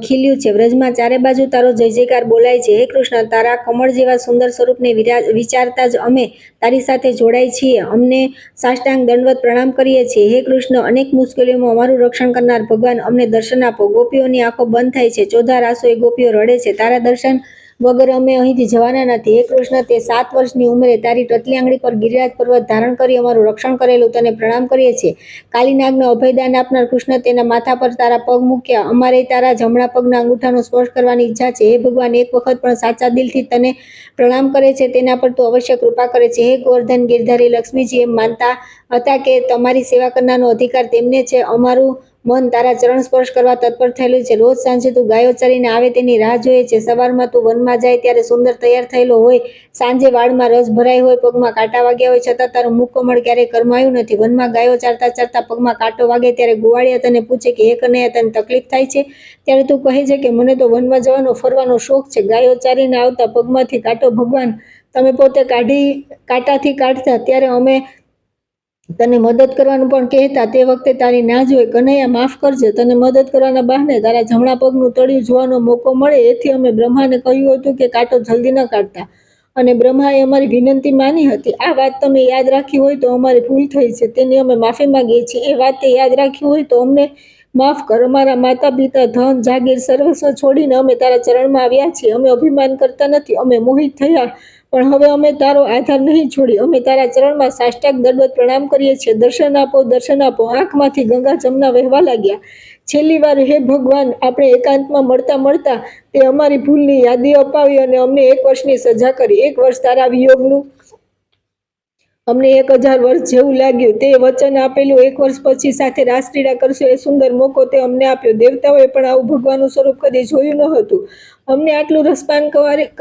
ખીલ્યું છે. વ્રજમાં ચારે બાજુ તારો જય જયકાર બોલાય છે. હે કૃષ્ણ, તારા કમળ જેવા સુંદર સ્વરૂપને વિચારતા જ અમે તારી સાથે જોડાય છીએ. અમને સાષ્ટાંગ દંડવત પ્રણામ કરીએ છીએ. હે કૃષ્ણ, અનેક મુશ્કેલીઓમાં અમારું રક્ષણ કરનાર ભગવાન, અમને દર્શન આપો. ગોપીઓની આંખો બંધ થાય છે. ચોધાર આંસુએ ગોપીઓ રડે છે. તારા દર્શન વગર અમે અહીંથી જવાના નથી. હે કૃષ્ણ, તે 7 વર્ષની ઉંમરે તારી ટચલી આંગળી પર ગિરિરાજ પર્વત ધારણ કરી અમારું રક્ષણ કરેલું, તને પ્રણામ કરીએ છીએ. કાલીનાગને અભયદાન આપનાર કૃષ્ણ, તેના માથા પર તારા પગ મૂક્યા. અમારે તારા જમણા પગના અંગૂઠાનો સ્પર્શ કરવાની ઈચ્છા છે. હે ભગવાન, એક વખત પણ સાચા દિલથી તને પ્રણામ કરે છે તેના પર તું અવશ્ય કૃપા કરે છે. હે ગોવર્ધન ગિરધારી લક્ષ્મીજી એમ માનતા હતા કે તમારી સેવા કરનારનો અધિકાર તેમને છે. અમારું મન તારા ચરણ સ્પર્શ કરવા તત્પર થયેલું છે. રોજ સાંજે તું ગાયો ચરીને આવે તેની રાહ જોઈએ છે. સવારમાં તું વનમાં જાય ત્યારે સુંદર તૈયાર થયેલો હોય, સાંજે વાળમાં રસ ભરાઈ હોય, પગમાં કાંટા વાગ્યા હોય, છતાં તારું મુખ કમળ ક્યારેય કરમાયું નથી. વનમાં ગાયો ચારતા ચારતા પગમાં કાંટો વાગે ત્યારે ગોવાળિયા તને પૂછે કે હે કનૈયા, તને તકલીફ થાય છે? ત્યારે તું કહે છે કે મને તો વનમાં જવાનો ફરવાનો શોખ છે. ગાયો ચારીને આવતા પગમાંથી કાંટો ભગવાન તમે પોતે કાંટાથી કાઢતા ત્યારે અમે તને મદદ કરવાનું પણ કહેતા. તે વખતે તારી ના જોઈ. કનૈયા, માફ કરજે. તને મદદ કરવાના બહાને તારા જમણા પગનું તળિયું જોવાનો મોકો મળે એથી અમે બ્રહ્માને કહ્યું હતું કે કાંટો જલ્દી ન કાઢતા, અને બ્રહ્માએ અમારી વિનંતી માની હતી. આ વાત તમે યાદ રાખી હોય તો અમારી ભૂલ થઈ છે, તેની અમે માફી માંગીએ છીએ. એ વાત તે યાદ રાખી હોય તો અમને માફ કર. અમારા માતા પિતા, ધન, જાગીર સર્વસ્વ છોડીને અમે તારા ચરણમાં આવ્યા છીએ. અમે અભિમાન કરતા નથી. અમે મોહિત થયા, પણ હવે અમે તારો આધાર નહીં છોડી. અમે તારા ચરણમાં સાષ્ટાંગ દંડવત પ્રણામ કરીએ છીએ. દર્શન આપો, દર્શન આપો. આંખમાંથી ગંગા જમના વહેવા લાગ્યા. છેલ્લી વાર હે ભગવાન, આપણે એકાંતમાં મળતા મળતા તે અમારી ભૂલની યાદી અપાવી અને અમને 1 વર્ષની સજા કરી. 1 વર્ષ તારા વિયોગનું અમને 1000 વર્ષ જેવું લાગ્યું. તે વચન આપેલું 1 વર્ષ પછી સાથે રાસક્રીડા કરશો એ સુંદર મોકો તે અમને આપ્યો. દેવતાઓએ પણ આવું ભગવાનનું સ્વરૂપ કદી જોયું ન હતું. અમને આટલું રસપાન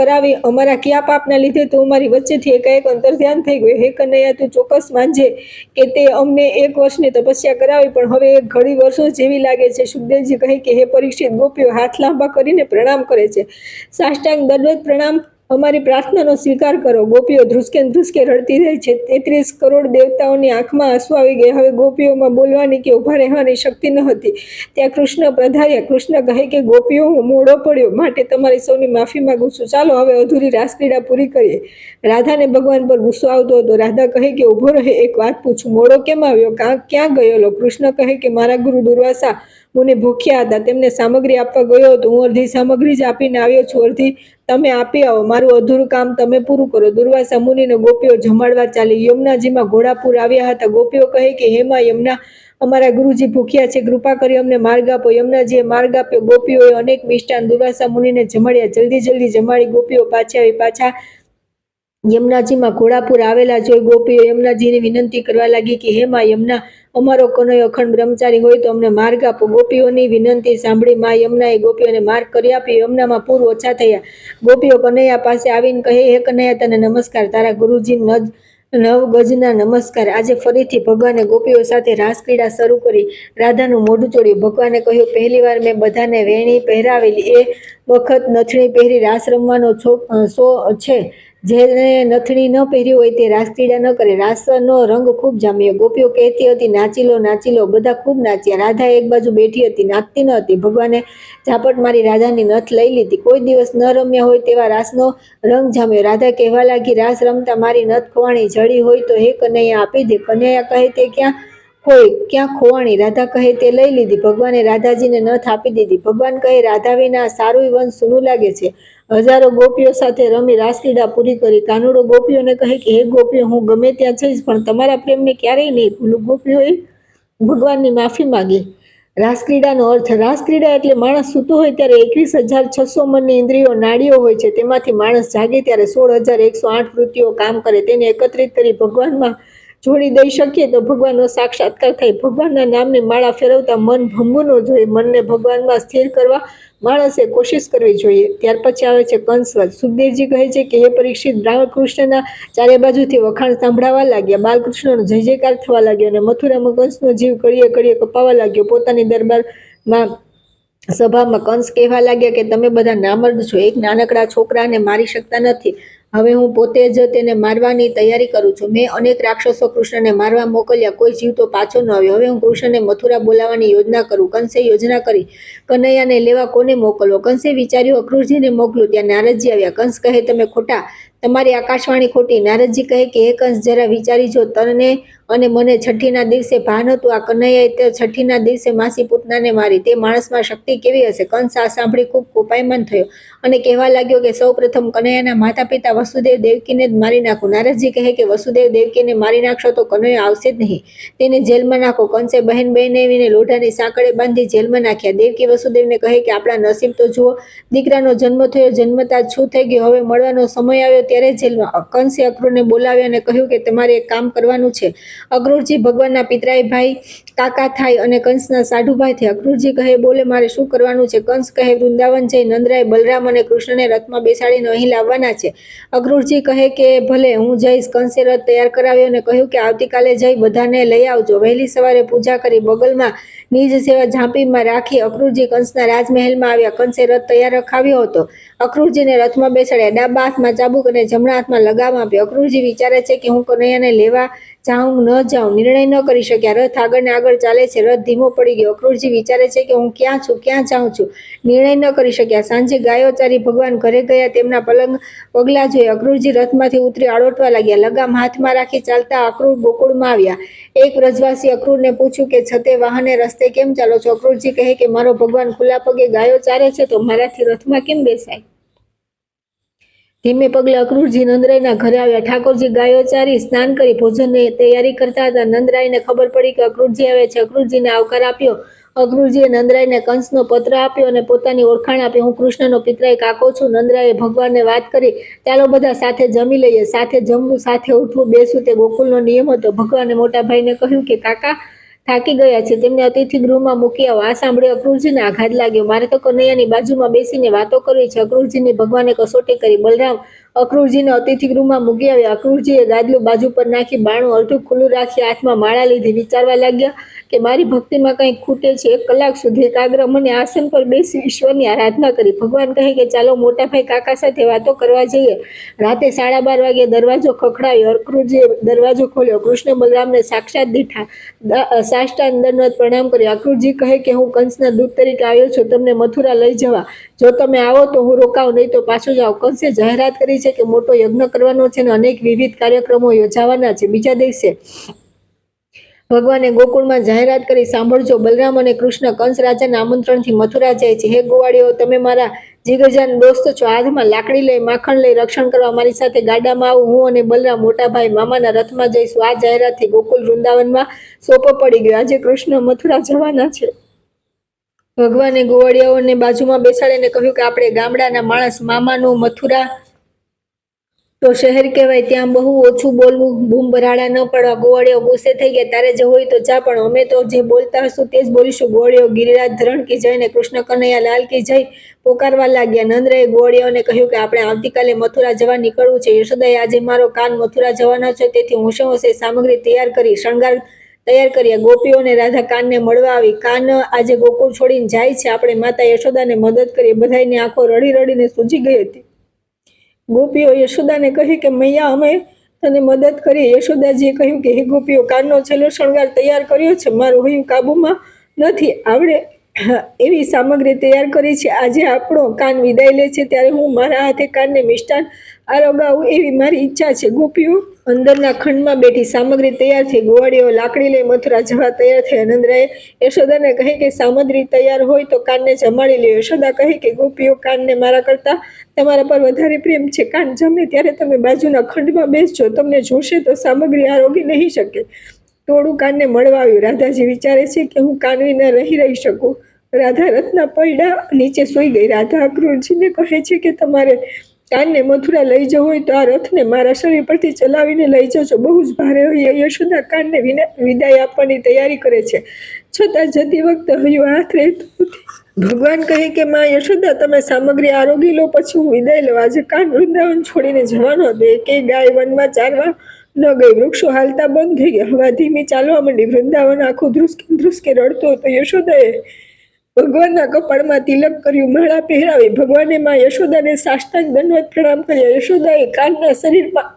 કરાવી અમારા કયા પાપના લીધે તું અમારી વચ્ચેથી એકાએક અંતર્ધ્યાન થઈ ગયો. હે કનૈયા, તું ચોક્કસ માનજે કે તે અમને 1 વર્ષની તપસ્યા કરાવી, પણ હવે એક ઘડી વર્ષો જેવી લાગે છે. સુખદેવજી કહે કે હે પરીક્ષિત, ગોપીઓ હાથ લાંબા કરીને પ્રણામ કરે છે. સાષ્ટાંગ દંડવત પ્રણામ, અમારી પ્રાર્થનાનો સ્વીકાર કરો. ગોપીઓ ધ્રુસકે રડતી રહી છે. 33 કરોડ દેવતાઓની આંખમાં આંસુ આવી ગયા. હવે ગોપીઓમાં બોલવાની કે ઉભા રહેવાની શક્તિ ન હતી. ત્યાં કૃષ્ણ પધાર્યા. કૃષ્ણ કહે કે ગોપીઓ, હું મોડો પડ્યો, માટે તમારી સૌની માફી માંગુ છું. ચાલો હવે અધૂરી રાસક્રીડા પૂરી કરીએ. રાધાને ભગવાન પર ગુસ્સો આવતો હતો. રાધા કહે કે ઉભો રહે, એક વાત પૂછું, મોડો કેમ આવ્યો? ક્યાં ગયેલો? કૃષ્ણ કહે કે મારા ગુરુ દુર્વાસા મુનિ ભૂખ્યા હતા, તેમને સામગ્રી આપવા ગયો હતો. હું અડધી સામગ્રી જ આપીને આવ્યો છું, અડધી તમે આપી આવો. મારું અધૂરું કામ તમે પૂરું કરો. દુર્વાસા મુનિને ગોપીઓ જમાડવા ચાલી. યમુનાજીમાં ઘોડાપુર આવ્યા હતા. ગોપીઓ કહે કે હે માં યમુના, અમારા ગુરુજી ભૂખ્યા છે, કૃપા કરી અમને માર્ગ આપો. યમુનાજીએ માર્ગ આપ્યો. ગોપીઓએ અનેક મિષ્ટાન દુર્વાસા મુનિને જમાડ્યા. જલ્દી જમાડી ગોપીઓ પાછા યમુનાજીમાં ઘોડાપુર આવેલા જોઈ ગોપીઓ યમુનાજીને વિનંતી કરવા લાગી કે હે માં યમુના, અમારો કનૈયો અખંડ બ્રહ્મચારી હોય તો અમને માર્ગ આપો. ગોપીઓની વિનંતી સાંભળી માં યમુનાએ ગોપીઓને માર્ગ કરી આપ્યો. યમુનામાં પૂર ઓછા થયા. ગોપીઓ કનૈયા પાસે આવીને કહે, હે કનૈયા, તને નમસ્કાર. તારા ગુરુજી નવ ગજના નમસ્કાર. આજે ફરીથી ભગવાને ગોપીઓ સાથે રાસક્રીડા શરૂ કરી. રાધાનું મોઢું ચોળ્યું. ભગવાને કહ્યું, પહેલી વાર મેં બધાને વેણી પહેરાવેલી. એ વખત નથણી પહેરી રાસ રમવાનો શો છે. જેને નથણી ન પહેરી હોય તે રાસક્રીડા ન કરે. રાસનો રંગ ખૂબ જામ્યો. ગોપીઓ કહેતી હતી, નાચી લો. બધા ખૂબ નાચ્યા. રાધા એક બાજુ બેઠી હતી, નાચતી ન હતી. ભગવાને ઝાપટ મારી રાધાની નથ લઈ લીધી. કોઈ દિવસ ન રમ્યા હોય તેવા રાસનો રંગ જામ્યો. રાધા કહેવા લાગી, રાસ રમતા મારી નથ ખોવાણી જડી હોય તો હે કનૈયા આપી દે. કનૈયા કહે, તે ક્યાં ખોવાણી? રાધા કહે, તે લઈ લીધી. ભગવાને રાધાજીને નથ આપી દીધી. ભગવાન કહે, રાધા વિના સારું વંશ સૂનું લાગે છે. હજારો ગોપીઓ સાથે રમી રાસક્રીડા પૂરી કરી. કાનુડો ગોપીઓને કહે કે હે ગોપીઓ, હું ગમે ત્યાં જઈશ, પણ તમારા પ્રેમને ક્યારેય નહીં ભૂલું. ગોપીઓએ ભગવાનની માફી માંગી. રાસક્રીડાનો અર્થ. રાસક્રીડા એટલે માણસ સૂતો હોય ત્યારે 21,600 મનની ઇન્દ્રિયો નાડીઓ હોય છે. તેમાંથી માણસ જાગે ત્યારે 16,108 વૃત્તિઓ કામ કરે. તેને એકત્રિત કરી ભગવાનમાં જોડી દઈ શકીએ તો ભગવાનનો સાક્ષાત્કાર થાય. ભગવાનના નામની માળા ફેરવતા મન ભંગવું ન જોઈએ. મનને ભગવાનમાં સ્થિર કરવા માણસે કોશિશ કરવી જોઈએ. ત્યાર પછી આવે છે કંસવધ. સુખદેવજી કહે છે કે હે પરીક્ષિત, કૃષ્ણના ચારે બાજુથી વખાણ સાંભળાવા લાગ્યા. બાલકૃષ્ણનો જય જયકાર થવા લાગ્યો અને મથુરામાં કંસનો જીવ કડીએ કપાવા લાગ્યો. પોતાની દરબારમાં સભામાં કંસ કહેવા લાગ્યા કે તમે બધા નામર્દ છો. એક નાનકડા છોકરાને મારી શકતા નથી. હવે હું પોતે જ તેને મારવાની તૈયારી કરું છું. મેં અનેક રાક્ષસો કૃષ્ણને મારવા મોકલ્યા, કોઈ જીવ તો પાછો ન આવ્યો. હવે હું કૃષ્ણને મથુરા બોલાવવાની યોજના કરું. કંસે યોજના કરી, કનૈયાને લેવા કોને મોકલવો? કંસે વિચાર્યું, અક્રૂરજીને મોકલું. ત્યાં નારદજી આવ્યા. કંસ કહે, તમે ખોટા, તમારી આકાશવાણી ખોટી. નારદજી કહે કે હે કંસ, જરા વિચારી જો, તને અને મને છઠ્ઠીના દિવસે ભાન હતું. આ કનૈયાએ તે છઠ્ઠીના દિવસે માસી પૂતનાને મારી. તે માણસમાં શક્તિ કેવી હશે? કંસ આ સાંભળી ખૂબ કોપાયમાન થયો અને કહેવા લાગ્યો કે સૌ પ્રથમ કનૈયાના માતા પિતા વસુદેવ દેવકીને જ મારી નાખો. નારદજી કહે કે વસુદેવ દેવકીને મારી નાખશો તો કનૈયો આવશે જ નહીં. તેને જેલમાં નાખો. કંસે બહેન બહેનેવીને લોઢાની સાંકળે બાંધી જેલમાં નાખ્યા. દેવકી વસુદેવને કહે કે આપણા નસીબ તો જુઓ, દીકરાનો જન્મ થયો, જન્મતા જ શું થઈ ગયું? હવે મળવાનો સમય આવ્યો ત્યારે જેલમાં. કંસે અક્રૂરને બોલાવ્યા અને કહ્યું કે તમારે એક કામ કરવાનું છે. અક્રૂરજી ભગવાનના પિતરાઈ ભાઈ કાકા થાય અને કંસના સાઢુભાઈ થાય. અક્રૂરજી કહે, બોલે મારે શું કરવાનું છે? કંસ કહે, વૃંદાવન જઈ નંદરાય, બલરામ અને કૃષ્ણને રથમાં બેસાડીને અહીં લાવવાના છે. અક્રૂરજી કહે કે ભલે, હું જઈશ. કંસે રથ તૈયાર કરાવ્યો અને કહ્યું કે આવતીકાલે જઈ બધાને લઈ આવજો. વહેલી સવારે પૂજા કરી બગલમાં નિજ સેવા ઝાંપીમાં રાખી અક્રૂરજી કંસના રાજમહેલમાં આવ્યા. કંસે રથ તૈયાર રખાવ્યો હતો. અક્રૂરજીને રથમાં બેસાડ્યા. ડાબા હાથમાં ચાબુક અને જમણા હાથમાં લગામ આપ્યો. અક્રૂરજી વિચારે છે કે હું કનૈયાને લેવા જાઉં ન જાઉં, નિર્ણય ન કરી શક્યા. રથ આગળ ને આગળ ચાલે છે. રથ ધીમો પડી ગયો. અક્રૂરજી વિચારે છે કે હું ક્યાં છું, ક્યાં જાઉં છું, નિર્ણય ન કરી શક્યા. સાંજે ગાયો ચારી ભગવાન ઘરે ગયા. તેમના પગલા જોઈ અક્રૂરજી રથમાંથી ઉતરી આડોટવા લાગ્યા. લગામ હાથમાં રાખી ચાલતા અક્રૂર ગોકુળમાં આવ્યા. એક વ્રજવાસી અક્રૂરને પૂછ્યું કે છતે વાહને રસ્તે કેમ ચાલો છો? અક્રૂરજી કહે કે મારો ભગવાન ખુલ્લા પગે ગાયો ચારે છે તો મારાથી રથમાં કેમ બેસાય? ધીમે પગલે અક્રૂરજી નંદરાયના ઘરે આવ્યા. ઠાકોરજી ગાયો ચારી સ્નાન કરી ભોજનની તૈયારી કરતા હતા. નંદરાયને ખબર પડી કે અક્રૂરજી આવે છે. અક્રૂરજીને આવકાર આપ્યો. અક્રૂરજીએ નંદરાયને કંસનો પત્ર આપ્યો અને પોતાની ઓળખાણ આપી. હું કૃષ્ણનો પિતરાઈ કાકો છું. નંદરાયે ભગવાનને વાત કરી, ચાલો બધા સાથે જમી લઈએ. સાથે જમવું, સાથે ઉઠવું, બેસવું તે ગોકુળનો નિયમ હતો. ભગવાને મોટા ભાઈને કહ્યું કે કાકા થાકી ગયા છે, તેમને અતિથિ ગૃહમાં મૂકી આવો. આ સાંભળી અક્રૂરજીને આઘાત લાગ્યો. મારે તો કનૈયાની બાજુમાં બેસીને વાતો કરવી છે. અક્રૂરજીની ભગવાને કસોટી કરી. બલરામ અક્રૂરજીને અતિથિ ગૃહમાં મૂકી આવ્યા. અક્રૂરજીએ ગાદલું બાજુ પર નાખી, બારણું અડધું ખુલ્લું રાખી, હાથમાં માળા લીધી. વિચારવા લાગ્યા કે મારી ભક્તિમાં કંઈક ખૂટે છે. 1 કલાક સુધી એકાગ્ર મને આસન પર બેસી ઈશ્વરની આરાધના કરી. ભગવાન કહે કે ચાલો મોટાભાઈ કાકા સાથે વાતો કરવા જઈએ. રાતે 12:30 વાગે દરવાજો ખખડાયો. અક્રૂરજીએ દરવાજો ખોલ્યો. કૃષ્ણ બલરામને સાક્ષાત દીઠા. સાષ્ટાંગ દંડવત પ્રણામ કર્યો. અક્રૂરજી કહે કે હું કંસના દૂત તરીકે આવ્યો છું તમને મથુરા લઈ જવા. જો તમે આવો તો હું રોકાવ, નહીં તો પાછો જાઓ. કંસે જાહેરાત કરી છે કે મોટો યજ્ઞ કરવાનો છે અને અનેક વિવિધ કાર્યક્રમો યોજાવાના છે. બીજા દિવસે ભગવાને ગોકુળમાં જાહેરાત કરી, સાંભળજો, બલરામ અને કૃષ્ણ કંસ રાજાના આમંત્રણથી મથુરા જાય છે. હે ગોવાળીઓ, તમે મારા જીગરજાન દોસ્ત છો. હાથમાં લાકડી લઈ, માખણ લઈ રક્ષણ કરવા મારી સાથે ગાડામાં આવો. હું અને બલરામ મોટાભાઈ મામાના રથમાં જઈશું. આ જાહેરાતથી ગોકુળ વૃંદાવનમાં સોપો પડી ગયો. આજે કૃષ્ણ મથુરા જવાના છે. ભગવાને ગોવાળિયાઓને બાજુમાં બેસાડીને કહ્યું કે આપણે ગામડાના માણસ, મામાનું મથુરા તો શહેર કહેવાય, ત્યાં બહુ ઓછું બોલવું, બૂમ ભરાડા ન પડવા. ગોવાળિયો ગુસ્સે થઈ ગયા. તારે જે હોય તો જા, પણ અમે તો જે બોલતા હશું તે જ બોલીશું. ગોવાળિયો ગિરિરાજ ધરણ કી જય ને કૃષ્ણ કનૈયા લાલ કી જય પોકારવા લાગ્યા. નંદરાયે ગોવાળિયાઓને કહ્યું કે આપણે આવતીકાલે મથુરા જવા નીકળવું છે. યશોદાએ આજે મારો કાન મથુરા જવાનો છે, તેથી હોંશે હોંશે સામગ્રી તૈયાર કરી, શણગાર તૈયાર કર્યા. ગોપીઓ અને રાધા કાનને મળવા આવી. કાન આજે ગોકુળ છોડીને જાય છે, આપણે માતા યશોદાને મદદ કરીએ. બધાની આંખો રડી રડીને સૂજી ગઈ હતી. ગોપીઓ યશોદાને કહી કે મૈયા, અમે તને મદદ કરીએ. યશોદાજીએ કહ્યું કે હે ગોપીઓ, કાનનો છેલ્લો શણગાર તૈયાર કર્યો છે. મારું હૈયું કાબુમાં નથી. આપણે એવી સામગ્રી તૈયાર કરી છે. આજે આપણો કાન વિદાય લે છે, ત્યારે હું મારા હાથે કાનને મિષ્ટાન આરોગાવું એવી મારી ઈચ્છા છે. ગોપીઓ અંદરના ખંડમાં બેઠી. સામગ્રી તૈયાર થઈ. ગોવાળીઓ લાકડી લઈ મથુરા જવા તૈયાર થયા. નંદરાયે યશોદાને કહે કે સામગ્રી તૈયાર હોય તો કાનને જમાડી લ્યો. યશોદા કહે કે ગોપીઓ, કાનને મારા કરતા તમારા પર વધારે પ્રેમ છે. કાન જમે ત્યારે તમે બાજુના ખંડમાં બેસજો. તમને જોશે તો સામગ્રી આરોગી નહીં શકે. ટોળું કાનને મળવા આવ્યું. રાધાજી વિચારે છે કે હું કાન વિના રહી શકું. રાધા રથના પૈડા નીચે સૂઈ ગઈ. રાધા અક્રૂરજીને કહે છે કે તમારે કાનને મથુરા લઈ જવું હોય તો આ રથને મારા શરીર પરથી ચલાવીને લઈ જજો. બહુ જ ભારે હોય. યશોદા કાનને વિદાય આપવાની તૈયારી કરે છે, છતાં જતી વખતે હૈયું હાથ રહેતું નથી. ભગવાન કહે કે માં યશોદા, તમે સામગ્રી આરોગી લો, પછી હું વિદાય લઉં. આજે કાન વૃંદાવન છોડીને જવાનો હતો. એકેય ગાય વનમાં ચારવા ન ગઈ. વૃક્ષો હાલતા બંધ થઈ ગયા. હવા ધીમી ચાલવા માંડી. વૃંદાવન આખું ધ્રુસકે ધ્રુસકે રડતો હતો. યશોદાએ ભગવાનના કપાળમાં તિલક કર્યું, માળા પહેરાવી. ભગવાને માં યશોદાને સાષ્ટાંગ દંડવત પ્રણામ કર્યા. યશોદાએ કાનના શરીરમાં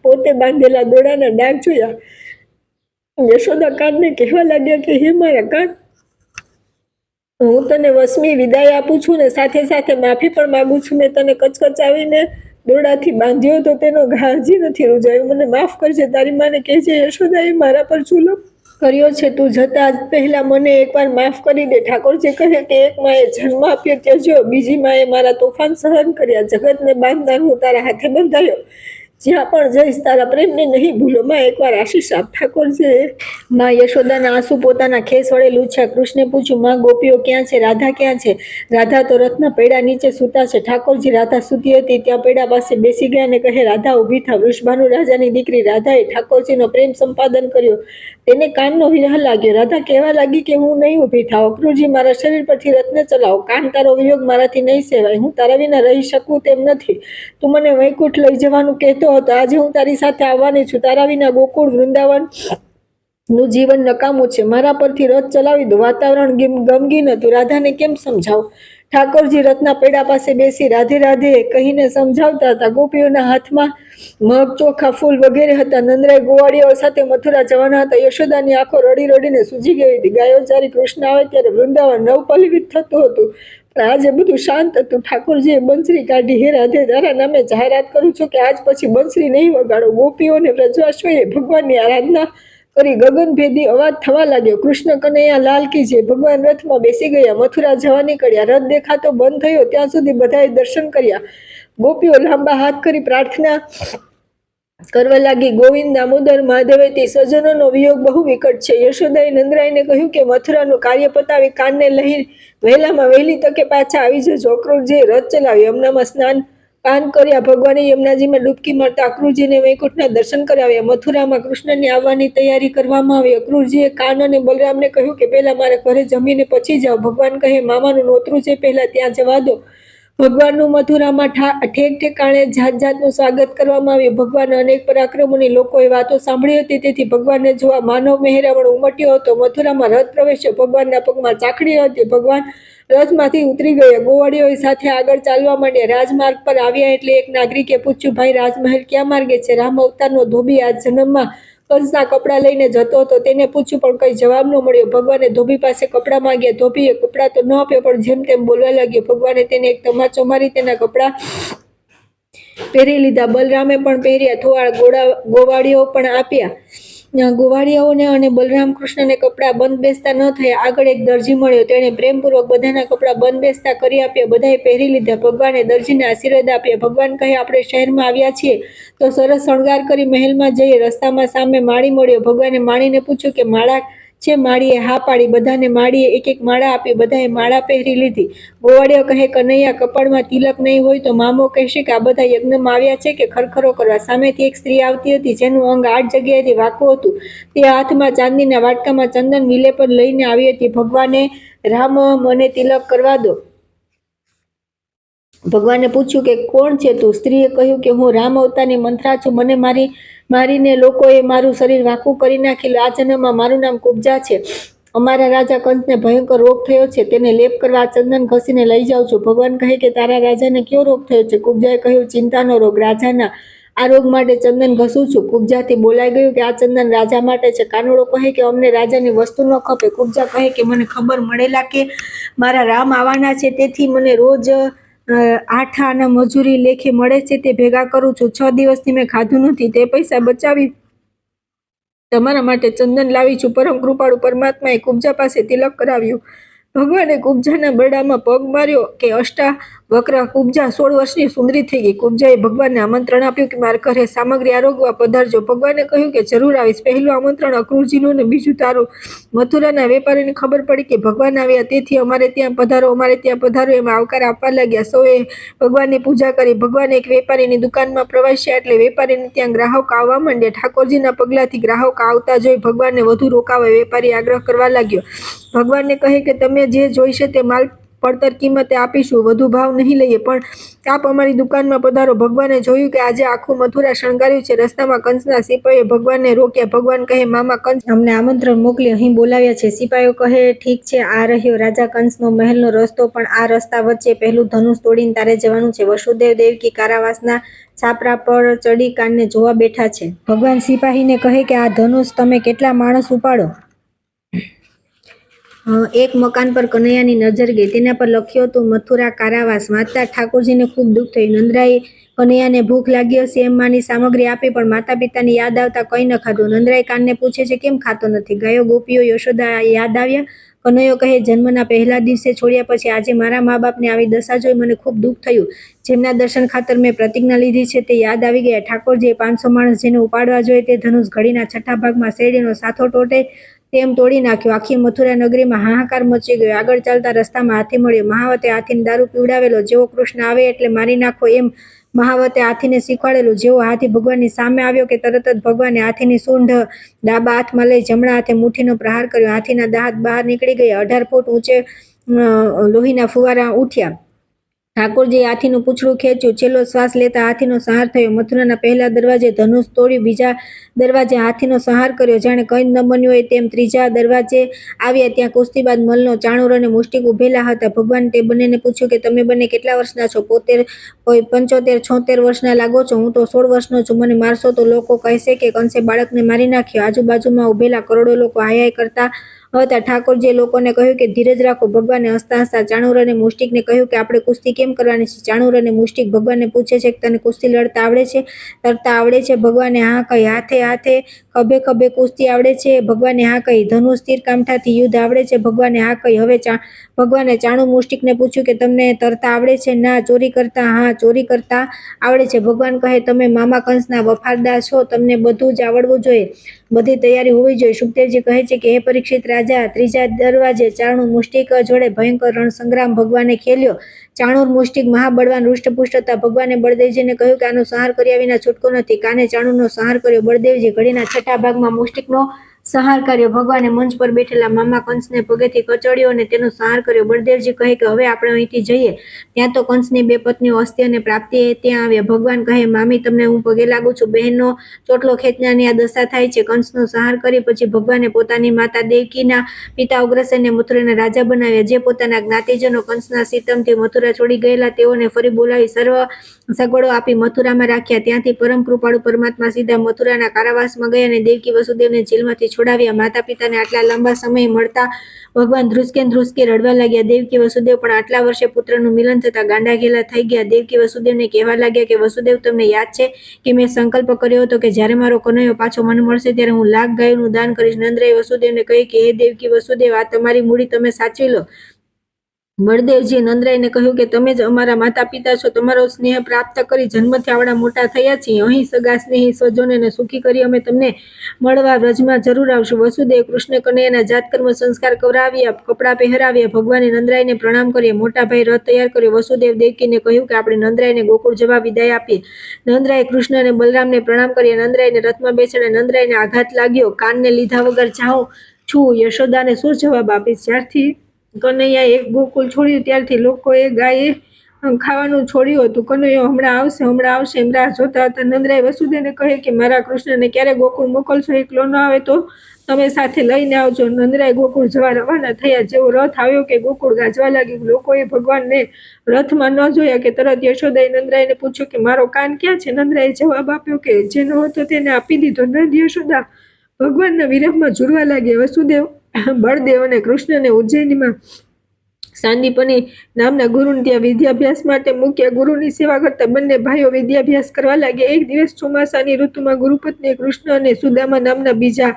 પોતે બાંધેલા દોડાના ડાઘ જોયા. યશોદા કાનને કહેવા લાગ્યા કે હે મારા કાન, હું તને વસમી વિદાય આપું છું ને સાથે સાથે માફી પણ માગું છું. મેં તને કચકચાવીને દોડાથી બાંધ્યો તો તેનો ઘા હજી નથી રૂજાયો. મને માફ કરજે. તારી માને કહેજે યશોદાએ મારા પર જુલમ કર્યો છે. તું જતા પહેલા મને એકવાર માફ કરી દે. ઠાકોરજી કહે કે એક માએ જન્મ આપ્યો ત્યજ્યો, બીજી માએ મારા તોફાન સહન કર્યા. જગતને બાંધનાર હું તારા હાથે બંધાયો. જ્યાં પણ જઈશ તારા પ્રેમને નહીં ભૂલો. માં એકવાર આશીષ આપ. ઠાકોરજીએ માં યશોદાના આંસુ પોતાના ખેસ વડે લૂછ્યા. કૃષ્ણે પૂછ્યું, માં ગોપીઓ ક્યાં છે? રાધા ક્યાં છે? રાધા તો રથના પૈડા નીચે સૂતા છે. ઠાકોરજી રાધા સૂતી હતી ત્યાં પૈડા પાસે બેસી ગયા અને કહે, રાધા ઊભી થા. વૃષભાનુ રાજાની દીકરી રાધાએ ઠાકોરજીનો પ્રેમ સંપાદન કર્યો. તેને કાનનો વિરહ લાગ્યો. રાધા કહેવા લાગી કે હું નહીં ઊભી થાવ. અક્રૂરજી, મારા શરીર પરથી રથને ચલાવો. કાન તારો વિયોગ મારાથી નહીં સેવાય. હું તારા વિના રહી શકું તેમ નથી. તું મને વૈકુંઠ લઈ જવાનું કહેતો હતો. આજે હું તારી સાથે આવવાની છું. તારા વિના ગોકુળ વૃંદાવન નું જીવન નકામું છે. મારા પરથી રથ ચલાવી દો. વાતાવરણ ગમગીન હતું. રાધાને કેમ સમજાવું? ઠાકોરજી રથના પૈડા પાસે બેસી રાધે રાધે કહીને સમજાવતા હતા. ગોપીઓના હાથમાં મગ, ચોખા, ફૂલ વગેરે હતા. નંદરાય ગોવાળિયાઓ સાથે મથુરા જવાના હતા. યશોદાની આંખો રડી રડીને સૂજી ગઈ હતી. ગાયોચારી કૃષ્ણ આવે ત્યારે વૃંદાવન નવપલ્લવિત થતું હતું, પણ આજે બધું શાંત હતું. ઠાકોરજીએ બંસરી કાઢી. હે રાધે, તારા નામે જાહેરાત કરું છું કે આજ પછી બંસરી નહીં વગાડો. ગોપીઓ અને વ્રજવાસીઓએ ભગવાનની આરાધના કરી. ગગનભેદી અવાજ થવા લાગ્યો, કૃષ્ણ કનૈયા લાલ કી જય. ભગવાન રથમાં બેસી ગયા. મથુરા જવા નીકળ્યા. રથ દેખાતો બંધ થયો ત્યાં સુધી બધાએ દર્શન કર્યા. ગોપીઓ લાંબા હાથ કરી પ્રાર્થના કરવા લાગી. ગોવિંદ દામોદર માધવેથી સજ્જનોનો વિયોગ બહુ વિકટ છે. યશોદાએ નંદરાયને કહ્યું કે મથુરાનું કાર્ય પતાવી કાનને લઈ વહેલામાં વહેલી તકે પાછા આવી જજો. અક્રૂરજીએ રથ ચલાવી યમુનામાં સ્નાન પાન કર્યા. ભગવાને યમુનાજીમાં ડૂબકી મારતા અક્રૂરજીને વૈકુંઠના દર્શન કરાવ્યા. મથુરામાં કૃષ્ણને આવવાની તૈયારી કરવામાં આવી. અક્રૂરજીએ કાન અને બલરામને કહ્યું કે પહેલા મારા ઘરે જમીને પછી જાઓ. ભગવાન કહે મામાનું નોતરું છે, પહેલા ત્યાં જવા દો. ભગવાનનું મથુરામાં ઠેક ઠેકાણે જાત જાતનું સ્વાગત કરવામાં આવ્યું. ભગવાન અનેક પરાક્રમોની લોકોએ વાતો સાંભળી હતી, તેથી ભગવાનને જોવા માનવ મહેરામણ ઉમટ્યો હતો. મથુરામાં રથ પ્રવેશ્યો. ભગવાનના પગમાં ચાકડી હતી. ભગવાન રથમાંથી ઉતરી ગયા. ગોવાળીઓ સાથે આગળ ચાલવા માંડ્યા. રાજમાર્ગ પર આવ્યા એટલે એક નાગરિકે પૂછ્યું, ભાઈ, રાજમહેલ ક્યાં માર્ગે છે? રામ અવતારનો ધોબી આ જન્મમાં કંસના કપડાં લઈને જતો હતો. તેને પૂછ્યું પણ કઈ જવાબ ન મળ્યો. ભગવાને ધોબી પાસે કપડાં માંગ્યા. ધોબીએ કપડાં તો ન આપ્યો, પણ જેમ તેમ બોલવા લાગ્યો. ભગવાને તેને એક તમાચો મારી તેના કપડાં પહેરી લીધા. બલરામે પણ પહેર્યા. થોડા ગોવાળીઓ પણ આપ્યા. ગોવાળીઓને અને બલરામ કૃષ્ણને કપડાં બંધ બેસતા ન થયા. આગળ એક દરજી મળ્યો. તેણે પ્રેમપૂર્વક બધાના કપડાં બંધ બેસતા કરી આપ્યા. બધાએ પહેરી લીધા. ભગવાને દરજીને આશીર્વાદ આપ્યા. ભગવાન કહે આપણે શહેરમાં આવ્યા છીએ તો સરસ શણગાર કરી મહેલમાં જઈએ. રસ્તામાં સામે માળી મળ્યો. ભગવાને માળીને પૂછ્યું કે માળા છે? માળીએ હા પાડી. બધાને માળીએ એક એક માળા આપી. બધાએ માળા પહેરી લીધી. ગોવાળીઓ કહે કનૈયા, કપાળમાં તિલક નહીં હોય તો મામો કહેશે કે આ બધા યજ્ઞમાં આવ્યા છે કે ખરખરો કરવા? સામેથી એક સ્ત્રી આવતી હતી, જેનું અંગ 8 જગ્યાએથી વાંકું હતું. તે હાથમાં ચાંદીના વાટકામાં ચંદન વિલેપન લઈને આવી હતી. ભગવાને રામ, મને તિલક કરવા દો. ભગવાને પૂછ્યું કે કોણ છે તું? સ્ત્રીએ કહ્યું કે હું રામ અવતારની મંથરા છું. મને મારીને લોકોએ મારું શરીર વાંકું કરી નાખેલું. આ જન્મમાં મારું નામ કુબ્જા છે. અમારા રાજા કંસને ભયંકર રોગ થયો છે. તેને લેપ કરવા ચંદન ઘસીને લઈ જાઉં છું. ભગવાન કહે કે તારા રાજાને કયો રોગ થયો છે? કુબ્જાએ કહ્યું ચિંતાનો રોગ. રાજાના આ રોગ માટે ચંદન ઘસું છું. કુબ્જાથી બોલાઈ ગયું કે આ ચંદન રાજા માટે છે. કાનુડો કહે કે અમને રાજાની વસ્તુ ન ખપે. કુબ્જા કહે કે મને ખબર મળેલા કે મારા રામ આવવાના છે, તેથી મને રોજ 8 આના મજૂરી લેખે મળે છે, તે ભેગા કરું છું. 6 દિવસથી મેં ખાધું નથી. તે પૈસા બચાવી તમારા માટે ચંદન લાવી છું. પરમ કૃપાળુ પરમાત્માએ કુબ્જા પાસે તિલક કરાવ્યું. ભગવાને કુબ્જાના બરડામાં પગ માર્યો કે અષ્ટાવક્ર કુબ્જા 16 વર્ષની સુંદરી થઈ ગઈ. કુબ્જાએ ભગવાનને આમંત્રણ આપ્યું કે મારા ઘરે સામગ્રી આરોગવા પધારજો. ભગવાને કહ્યું કે જરૂર આવીશ. પહેલું આમંત્રણ અક્રૂરજીનું ને બીજું તારું. મથુરાના વેપારીને ખબર પડી કે ભગવાન આવ્યા, તેથી અમારે ત્યાં પધારો, અમારે ત્યાં પધારો એમ આવકાર આપવા લાગ્યા. સૌએ ભગવાનની પૂજા કરી. ભગવાન એક વેપારીની દુકાનમાં પ્રવેશ્યા એટલે વેપારીને ત્યાં ગ્રાહક આવવા માંડ્યા. ઠાકોરજીના પગલાથી ગ્રાહક આવતા જોઈ ભગવાનને વધુ રોકાવા વેપારી આગ્રહ કરવા લાગ્યો. ભગવાનને કહે કે તમે જે જોઈશે તે માલ પડતર કિંમતે આપીશું, વધુ ભાવ નહીં લઈએ, પણ આપ અમારી દુકાનમાં પધારો. ભગવાને જોયું કે આજે આખું મથુરા શણગાર્યું છે. રસ્તામાં કંસના સિપાહીએ ભગવાનને રોક્યા. ભગવાન કહે મામા કંસ અમને આમંત્રણ મોકલી અહીં બોલાવ્યા છે. સિપાહીઓ કહે ઠીક છે, આ રહ્યો રાજા કંસનો મહેલનો રસ્તો, પણ આ રસ્તા વચ્ચે પહેલું ધનુષ તોડીને તારે જવાનું છે. વસુદેવ દેવકી કારાવાસના છાપરા પર ચડી કાનને જોવા બેઠા છે. ભગવાન સિપાહીને કહે કે આ ધનુષ તમે કેટલા માણસ ઉપાડો? એક મકાન પર કનૈયાની નજર ગઈ. તેના પર લખ્યું હતું મથુરા કારાવાસ. વાંચતા ઠાકોરજીને ખૂબ દુઃખ થયું. નંદરાએ કનૈયાને ભૂખ લાગી હશે એમ માની સામગ્રી આપી, પણ માતા પિતાની યાદ આવતા કંઈ ન ખાધું. નંદરાય કાનને પૂછે છે કેમ ખાતો નથી? ગાયો ગોપીઓ યશોદા યાદ આવ્યા. કનૈયો કહે જન્મના પહેલા દિવસે છોડ્યા પછી આજે મારા મા બાપને આવી દશા જોઈ મને ખૂબ દુઃખ થયું. જેમના દર્શન ખાતર મેં પ્રતિજ્ઞા લીધી છે તે યાદ આવી ગયા. ઠાકોરજીએ 500 માણસ જેને ઉપાડવા જોઈએ તે ધનુષ ઘડીના છઠ્ઠા ભાગમાં શેરડીનો સાથો તોડે તેમ તોડી નાખ્યો. આખી મથુરા નગરીમાં હાહાકાર મચી ગયો. આગળ ચાલતા રસ્તામાં હાથી મળ્યો. મહાવતે હાથીને દારૂ પીવડાવેલો. જેવો કૃષ્ણ આવે એટલે મારી નાખો એમ મહાવતે હાથીને શીખવાડેલું. જેવો હાથી ભગવાનની સામે આવ્યો કે તરત જ ભગવાને હાથીની સૂંઢ ડાબા હાથમાં લઈ જમણા હાથે મુઠ્ઠીનો પ્રહાર કર્યો. હાથીના દાંત બહાર નીકળી ગયા. 18 ફૂટ ઊંચે લોહીના ફુવારા ઉઠ્યા. ઠાકોરજીએ હાથીનું પૂંછડું ખેંચ્યું. છેલ્લો શ્વાસ લેતા હાથીનો સંહાર થયો. મથુરાના પહેલા દરવાજે ધનુષ તોડ્યું. બીજા દરવાજે હાથીનો સંહાર કર્યો. જાણે કંઈ ન બન્યું હોય તેમ ત્રીજા દરવાજે આવ્યા. ત્યાં કુસ્તીબાજ મલ્લનો ચાણૂર અને મુષ્ટિક ઉભેલા હતા. ભગવાન તે બંનેને પૂછ્યું કે તમે બંને કેટલા વર્ષના છો? 75-76 વર્ષના લાગો છો. હું તો 16 વર્ષનો છું. મને મારશો તો લોકો કહેશે કે કંસે બાળકને મારી નાખ્યો. આજુબાજુમાં ઉભેલા કરોડો લોકો હાય કરતા હતા. ઠાકોરજીએ લોકોને કહ્યું કે ધીરજ રાખો. ભગવાને હસતા હસતા ચાણૂર અને મુષ્ટિકને કહ્યું કે આપણે કુસ્તી કેમ કરવાની છે? ચાણૂર અને મુષ્ટિક ભગવાનને પૂછે છે કે તને કુસ્તી લડતા આવડે છે, તરતા આવડે છે? ભગવાને હા કહી. હાથે ખભે ખભે કુસ્તી આવડે છે? ભગવાને હા કહી. ધનુષ તીર કામઠાથી યુદ્ધ આવડે છે? ભગવાને હા કહી. હવે ભગવાને ચાણૂર મુષ્ટિકને પૂછ્યું કે તમને તરતા આવડે છે? ના. ચોરી કરતા? હા, ચોરી કરતા આવડે છે. ભગવાન કહે તમે મામા કંસના વફાદાર છો, તમને બધું જ આવડવું જોઈએ, બધી તૈયારી હોવી જોઈએ. શુકદેવજી કહે છે કે હે પરીક્ષિત રાજા, ત્રીજા દરવાજે ચાણૂર મુષ્ટિક જોડે ભયંકર રણસંગ્રામ ભગવાને ખેલ્યો. ચાણૂર મુષ્ટિક મહાબળવાન હૃષ્ટપુષ્ટ હતા. ભગવાને બળદેવજીને કહ્યું કે આનો સંહાર કર્યા વિના છૂટકો નથી. કાને ચાણૂરનો સંહાર કર્યો. બળદેવજી ઘડીના છઠ્ઠા ભાગમાં મુષ્ટિકનો સંહાર કર્યો. ભગવાને મંચ પર બેઠેલા મામા કંસને પગેથી કચડ્યો અને તેનો સંહાર કર્યો. બળદેવજી કહે કે હવે આપણે અહીંથી જઈએ. ત્યાં તો કંસની બે પત્નીઓ અસ્તી અને પ્રાપ્તિ ત્યાં આવ્યા. ભગવાન કહે મામી તમને હું પગે લાગુ છું. બહેનનો ચોટલો ખેંચનારની આ દશા થાય છે. કંસનો સંહાર કરી પછી ભગવાને પોતાની માતા દેવકીના પિતા ઉગ્રસેનને મથુરાના રાજા બનાવ્યા. જે પોતાના જ્ઞાતિજનો કંસના સિતમથી મથુરા છોડી ગયેલા તેઓને ફરી બોલાવી સર્વ સગવડો આપી મથુરામાં રાખ્યા. ત્યાંથી પરમ કૃપાળુ પરમાત્મા સીધા મથુરાના કારાવાસમાં ગયા અને દેવકી વસુદેવને જેલમાંથી છોડાવ્યા. માતા પિતાને આટલા લાંબા સમય મળતા ભગવાન ધ્રુસકે રડવા લાગ્યા. દેવકી વસુદેવ પણ આટલા વર્ષે પુત્રનું મિલન થતા ગાંડા ઘેલા થઈ ગયા. દેવકી વસુદેવને કહેવા લાગ્યા કે વસુદેવ તમને યાદ છે કે મેં સંકલ્પ કર્યો હતો કે જ્યારે મારો કનૈયો પાછો મને મળશે ત્યારે હું લાખ ગાયોનું દાન કરીશ. નંદરાય વસુદેવને કહે કે હે દેવકી વસુદેવ, આ તમારી મૂડી તમે સાચવી લો. બળદેવજીએ નંદરાયને કહ્યું કે તમે જ અમારા માતા પિતા છો. તમારો સ્નેહ પ્રાપ્ત કરી જન્મથી આવડા મોટા થયા છીએ. અહીં સગા સ્નેહી સ્વજનોને સુખી કરી અમે તમને મળવા વ્રજમાં જરૂર આવશું. વસુદેવ કૃષ્ણ કનૈયાના જાતકર્મ સંસ્કાર કરાવ્યા, કપડાં પહેરાવ્યા. ભગવાને નંદરાયને પ્રણામ કર્યા. મોટા ભાઈ રથ તૈયાર કર્યો. વસુદેવ દેવકીને કહ્યું કે આપણે નંદરાયને ગોકુળ જવા વિદાય આપીએ. નંદરાય કૃષ્ણ અને બલરામને પ્રણામ કર્યા. નંદરાયને રથમાં બેસાડ્યા. નંદરાયને આઘાત લાગ્યો. કાનને લીધા વગર જાઉં છું. યશોદાને શું જવાબ આપીશ? જ્યારથી કનૈયાએ ગોકુળ છોડ્યું ત્યારથી લોકોએ ગાયે ખાવાનું છોડ્યું હતું. કનૈયો હમણાં આવશે એમ રાહ જોતા હતા. નંદરાય વસુદેવને કહે કે મારા કૃષ્ણને ક્યારે ગોકુળ મોકલશો? એકલો ન આવે તો તમે સાથે લઈને આવજો. નંદરાય ગોકુળ જવા રવાના થયા. જેવો રથ આવ્યો કે ગોકુળ ગાજવા લાગ્યું. લોકોએ ભગવાનને રથમાં ન જોયા કે તરત યશોદાએ નંદરાયને પૂછ્યું કે મારો કાન ક્યાં છે? નંદરાયે જવાબ આપ્યો કે જેનો હતો તેને આપી દીધો. નંદ યશોદા ભગવાનના વિરહમાં ઝૂરવા લાગ્યા. વસુદેવ, બળદેવ અને કૃષ્ણને ઉજ્જૈનીમાં સાંદીપની નામના ગુરુને ત્યાં વિદ્યાભ્યાસ માટે મૂક્યા. ગુરુની સેવા કરતા બંને ભાઈઓ વિદ્યાભ્યાસ કરવા લાગ્યા. એક દિવસ ચોમાસાની ઋતુમાં ગુરુપત્નીએ કૃષ્ણ અને સુદામા નામના બીજા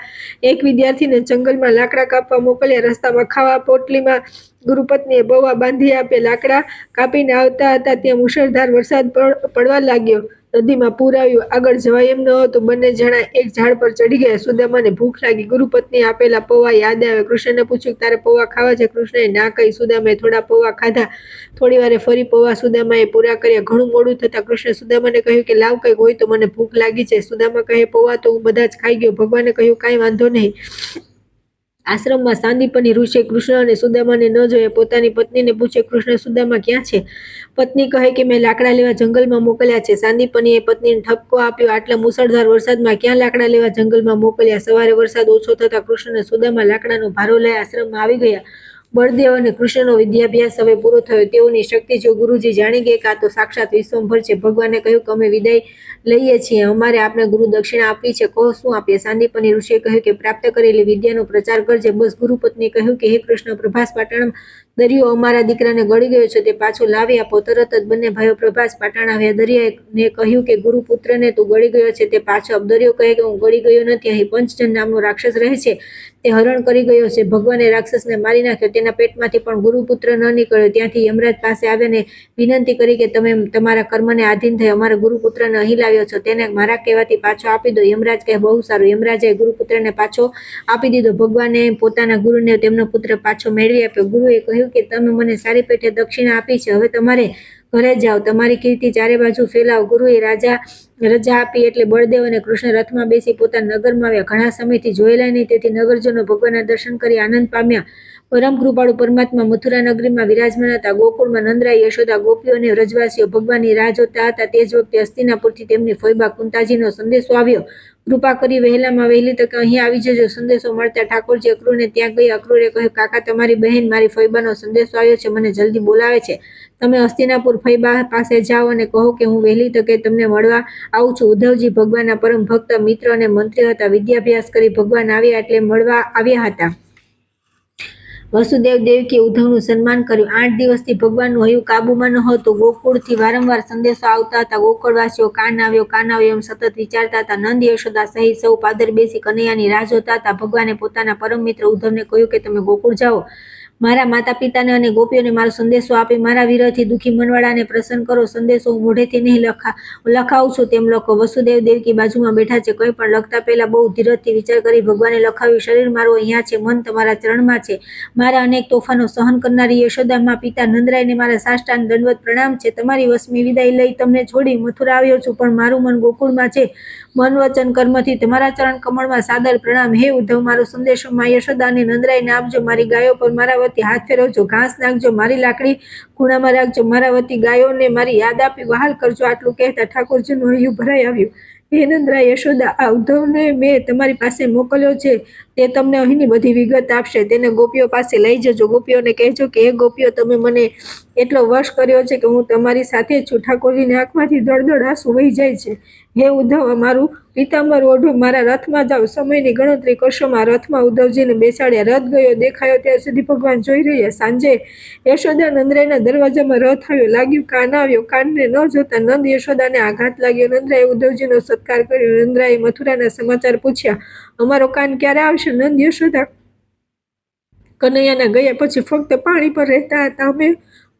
એક વિદ્યાર્થીને જંગલમાં લાકડા કાપવા મોકલ્યા. રસ્તામાં ખાવા પોટલીમાં ગુરુપત્નીએ પૌવા બાંધી આપે. લાકડા કાપીને આવતા હતા ત્યાં મુશળધાર વરસાદ પડવા લાગ્યો. નદીમાં પૂર આવ્યું. આગળ જવાય એમ ન હતું. બંને જણા એક ઝાડ પર ચડી ગયા. સુદામાને ભૂખ લાગી. ગુરુપત્નીએ આપેલા પૌવા યાદ આવ્યા. કૃષ્ણને પૂછ્યું તારે પૌવા ખાવા છે? કૃષ્ણએ ના કહી. સુદામાએ થોડા પૌવા ખાધા. થોડી વારે ફરી પૌવા સુદામાએ પૂરા કર્યા. ઘણું મોડું થતાં કૃષ્ણે સુદામાને કહ્યું કે લાવ કંઈક હોય તો મને ભૂખ લાગી છે. સુદામા કહે પૌવા તો હું બધા જ ખાઈ ગયો. ભગવાને કહ્યું કાંઈ વાંધો નહીં. આશ્રમમાં સાંદીપની ઋષિએ કૃષ્ણ અને સુદામાને ન જોયા. પોતાની પત્નીને પૂછે કૃષ્ણ સુદામા ક્યાં છે? પત્ની કહે કે મેં લાકડા લેવા જંગલમાં મોકલ્યા છે. સાંદીપનીએ પત્નીને ઠપકો આપ્યો. આટલા મુશળધાર વરસાદમાં ક્યાં લાકડા લેવા જંગલમાં મોકલ્યા? સવારે વરસાદ ઓછો થતાં કૃષ્ણ અને સુદામા લાકડાનો ભારો લઈ આશ્રમમાં આવી ગયા. બળદેવ અને કૃષ્ણનો વિદ્યાભ્યાસ હવે પૂરો થયો. તેઓની શક્તિ જો ગુરુજી જાણી ગયા કે આ તો સાક્ષાત વિશ્વંભર છે. ભગવાને કહ્યું કે અમે વિદાય લઈએ છીએ. અમારે આપને ગુરુ દક્ષિણા આપવી છે. કહો શું આપીએ? સાંદીપની ઋષિએ કહ્યું કે પ્રાપ્ત કરેલી વિદ્યાનો પ્રચાર કરજે. બસ. ગુરુપત્નીએ કહ્યું કે હે કૃષ્ણ, પ્રભાસ પાટણ દરિયો અમારા દીકરાને ગળી ગયો છે, તે પાછો લાવી આપો. તરત જ બંને ભાઈઓ પ્રભાસ પાટણ આવ્યા. દરિયાને કહ્યું કે ગુરુપુત્રને તું ગળી ગયો છે તે પાછો આપ. દરિયો કહે કે હું ગળી ગયો નથી. અહીં પંચજન નામનો રાક્ષસ રહે છે, તે હરણ કરી ગયો છે. ભગવાને રાક્ષસને મારી નાખ્યો. તેના પેટમાંથી પણ ગુરુપુત્ર ન નીકળ્યો. ત્યાંથી યમરાજ પાસે આવ્યાને વિનંતી કરી કે તમે તમારા કર્મને આધીન થઈ અમારા ગુરુપુત્રને અહીં લાવ્યો છો, તેને મારા કહેવાથી પાછો આપી દો. યમરાજ કહે બહુ સારું. યમરાજે ગુરુપુત્રને પાછો આપી દીધો. ભગવાને પોતાના ગુરુને તેમનો પુત્ર પાછો મેળવી આપ્યો. ગુરુએ કહ્યું કે તમે મને સારી પેઠે દક્ષિણા આપી છે, હવે તમારે ઘરે જાઓ, તમારી કીર્તિ ચારે બાજુ ફેલાવો. ગુરુએ રજા આપી એટલે બળદેવ અને કૃષ્ણ રથમાં બેસી પોતાના નગરમાં આવ્યા. ઘણા સમયથી જોયેલા નહીં તેથી નગરજનો ભગવાનના દર્શન કરી આનંદ પામ્યા. પરમ કૃપાળુ પરમાત્મા મથુરા નગરીમાં વિરાજમાન હતા. ગોકુળમાં નંદરાય, યશોદા, ગોપીઓ અને વ્રજવાસીઓ ભગવાનની રાહ જોતા હતા. તે જ વખતે હસ્તિનાપુરથી તેમની ફોઈબા કુંતાજીનો સંદેશો આવ્યો. કૃપા કરી વહેલામાં વહેલી તકે અહીં આવી જજો. સંદેશો મળતા ઠાકોરજી અક્રૂરને ત્યાં ગયા. અક્રૂરે કહ્યું કાકા, તમારી બહેન મારી ફોઈબાનો સંદેશો આવ્યો છે, મને જલ્દી બોલાવે છે. તમે હસ્તિનાપુર ફોઈબા પાસે જાઓ અને કહો કે હું વહેલી તકે તમને મળવા આવું છું. ઉદ્ધવજી ભગવાનના પરમ ભક્ત, મિત્ર અને મંત્રી હતા. વિદ્યાભ્યાસ કરી ભગવાન આવ્યા એટલે મળવા આવ્યા હતા. વસુદેવ દેવકીએ ઉદ્ધવનું સન્માન કર્યું. 8 દિવસથી ભગવાનનું હૈયું કાબુમાં નહોતું. ગોકુળથી વારંવાર સંદેશો આવતા હતા. ગોકુળવાસીઓ કાન આવ્યો એમ સતત વિચારતા હતા. નંદ, યશોદા સહિત સૌ પાદર બેસી કનૈયાની રાહ જોતા હતા. ભગવાને પોતાના પરમ મિત્ર ઉદ્ધવને કહ્યું કે તમે ગોકુળ જાઓ, મારા માતા પિતાને અને ગોપીઓને મારો સંદેશો આપી મારા વિરહથી દુઃખી મનવાળાને પ્રસન્ન કરો. સંદેશો હું મોઢેથી નહીં લખાવું છું, તેમ લખો. વસુદેવ દેવકી બાજુમાં બેઠા છે. કંઈ પણ લખતા પહેલા બહુ ધીરજથી વિચાર કરી ભગવાને લખાવ્યું. શરીર મારું અહીંયા છે, મન તમારા ચરણમાં છે. મારા અનેક તોફાનો સહન કરનારી યશોદામાં પિતા નંદરાયને મારા સાષ્ટાંગ દંડવત પ્રણામ છે. તમારી વસમી વિદાય લઈ તમને છોડી મથુરા આવ્યો છું, પણ મારું મન ગોકુળમાં છે. મન વચન કર્મથી તમારા ચરણ કમળમાં સાદર પ્રણામ. હે ઉદ્ધવ, મારો સંદેશો માં યશોદા અને નંદરાયને આપજો. મારી ગાયો પર મારા વતી હાથ ફેરવજો, ઘાસ નાખજો, મારી લાકડી ખૂણામાં રાખજો. મારા વતી ગાયોને મારી યાદ આપી વહાલ કરજો. આટલું કહેતા ઠાકોરજીનું હૈયું ભરાઈ આવ્યું. હે નંદરાય, યશોદા, આ ઉદ્ધવને મેં તમારી પાસે મોકલ્યો છે. તે તમને અહીંની બધી વિગત આપશે. તેને ગોપીઓ પાસે લઈ જજો. ગોપીઓને કહેજો કે હે ગોપીઓ, તમે મને એટલો વશ કર્યો છે કે હું તમારી સાથે જ છું. ઠાકોરજીની આંખમાંથી દળદળ આંસુ વહી જાય છે. હે ઉદ્ધવ, મારું પિતાંબર ઓઢો, મારા રથમાં જાઓ. સમયની ગણતરી કરશો. રથમાં ઉદ્ધવજીને બેસાડ્યા. રથ ગયો દેખાયો ત્યાં સુધી ભગવાન જોઈ રહ્યા. સાંજે યશોદા નંદરાયના દરવાજામાં રથ આવ્યો. લાગ્યું કાન આવ્યો. કાનને ન જોતા નંદ યશોદાને આઘાત લાગ્યો. નંદરાયે ઉદ્ધવજીનો સત્કાર કર્યો. નંદરાયે મથુરાના સમાચાર પૂછ્યા. અમારો કાન ક્યારે આવશે? નંદ યશોદા કનૈયાના ગયા પછી ફક્ત પાણી પર રહેતા હતા. અમે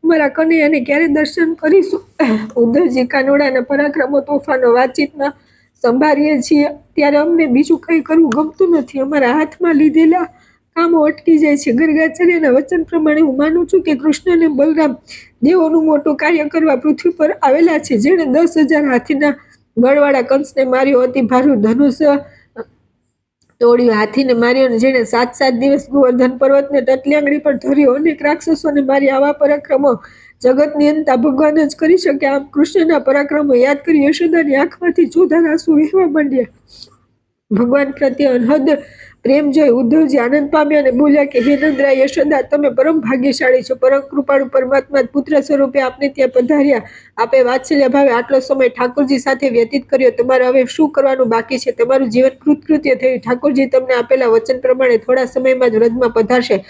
અમારા કનૈયાને ક્યારે દર્શન કરીશું? ઉદ્ધવજી કાનોડાના પરાક્રમો, તોફાનો, વાતચીતમાં સંભાળીએ છીએ ત્યારે અમને બીજું કંઈ કરવું ગમતું નથી. અમારા હાથમાં લીધેલા કામો અટકી જાય છે. ગર્ગાચાર્યના વચન પ્રમાણે હું માનું છું કે કૃષ્ણ અને બલરામ દેવોનું મોટું કાર્ય કરવા પૃથ્વી પર આવેલા છે. જેણે 10,000 હાથીના બળવાળા કંસને માર્યો, અતિ ભારું ધનુષ તોડ્યું, હાથીને માર્યો, જેણે 7 દિવસ ગોવર્ધન પર્વતને ટટલી આંગળી પર ધર્યો, અનેક રાક્ષસોને મારી. આવા પરાક્રમો જગતની અંતા ભગવાન જ કરી શકે. આમ કૃષ્ણના પરાક્રમો યાદ કરી યશોદાની આંખમાંથી ચોધાર આંસુ વહેવા માંડ્યા. ભગવાન પ્રત્યે અનહદ પ્રેમ જોઈ ઉદ્ધવજી આનંદ પામ્યા અને બોલ્યા કે હે નંદરાય, યશોદા, તમે પરમ ભાગ્યશાળી છો. પરમ કૃપાળુ પરમાત્મા પુત્ર સ્વરૂપે આપને ત્યાં પધાર્યા. આપે વાત્સલ્ય ભાવે આટલો સમય ઠાકોરજી સાથે વ્યતીત કર્યો. તમારે હવે શું કરવાનું બાકી છે? તમારું જીવન કૃતકૃત્ય થયું. ઠાકોરજી તમને આપેલા વચન પ્રમાણે થોડા સમયમાં જ વ્રજમાં પધારશે.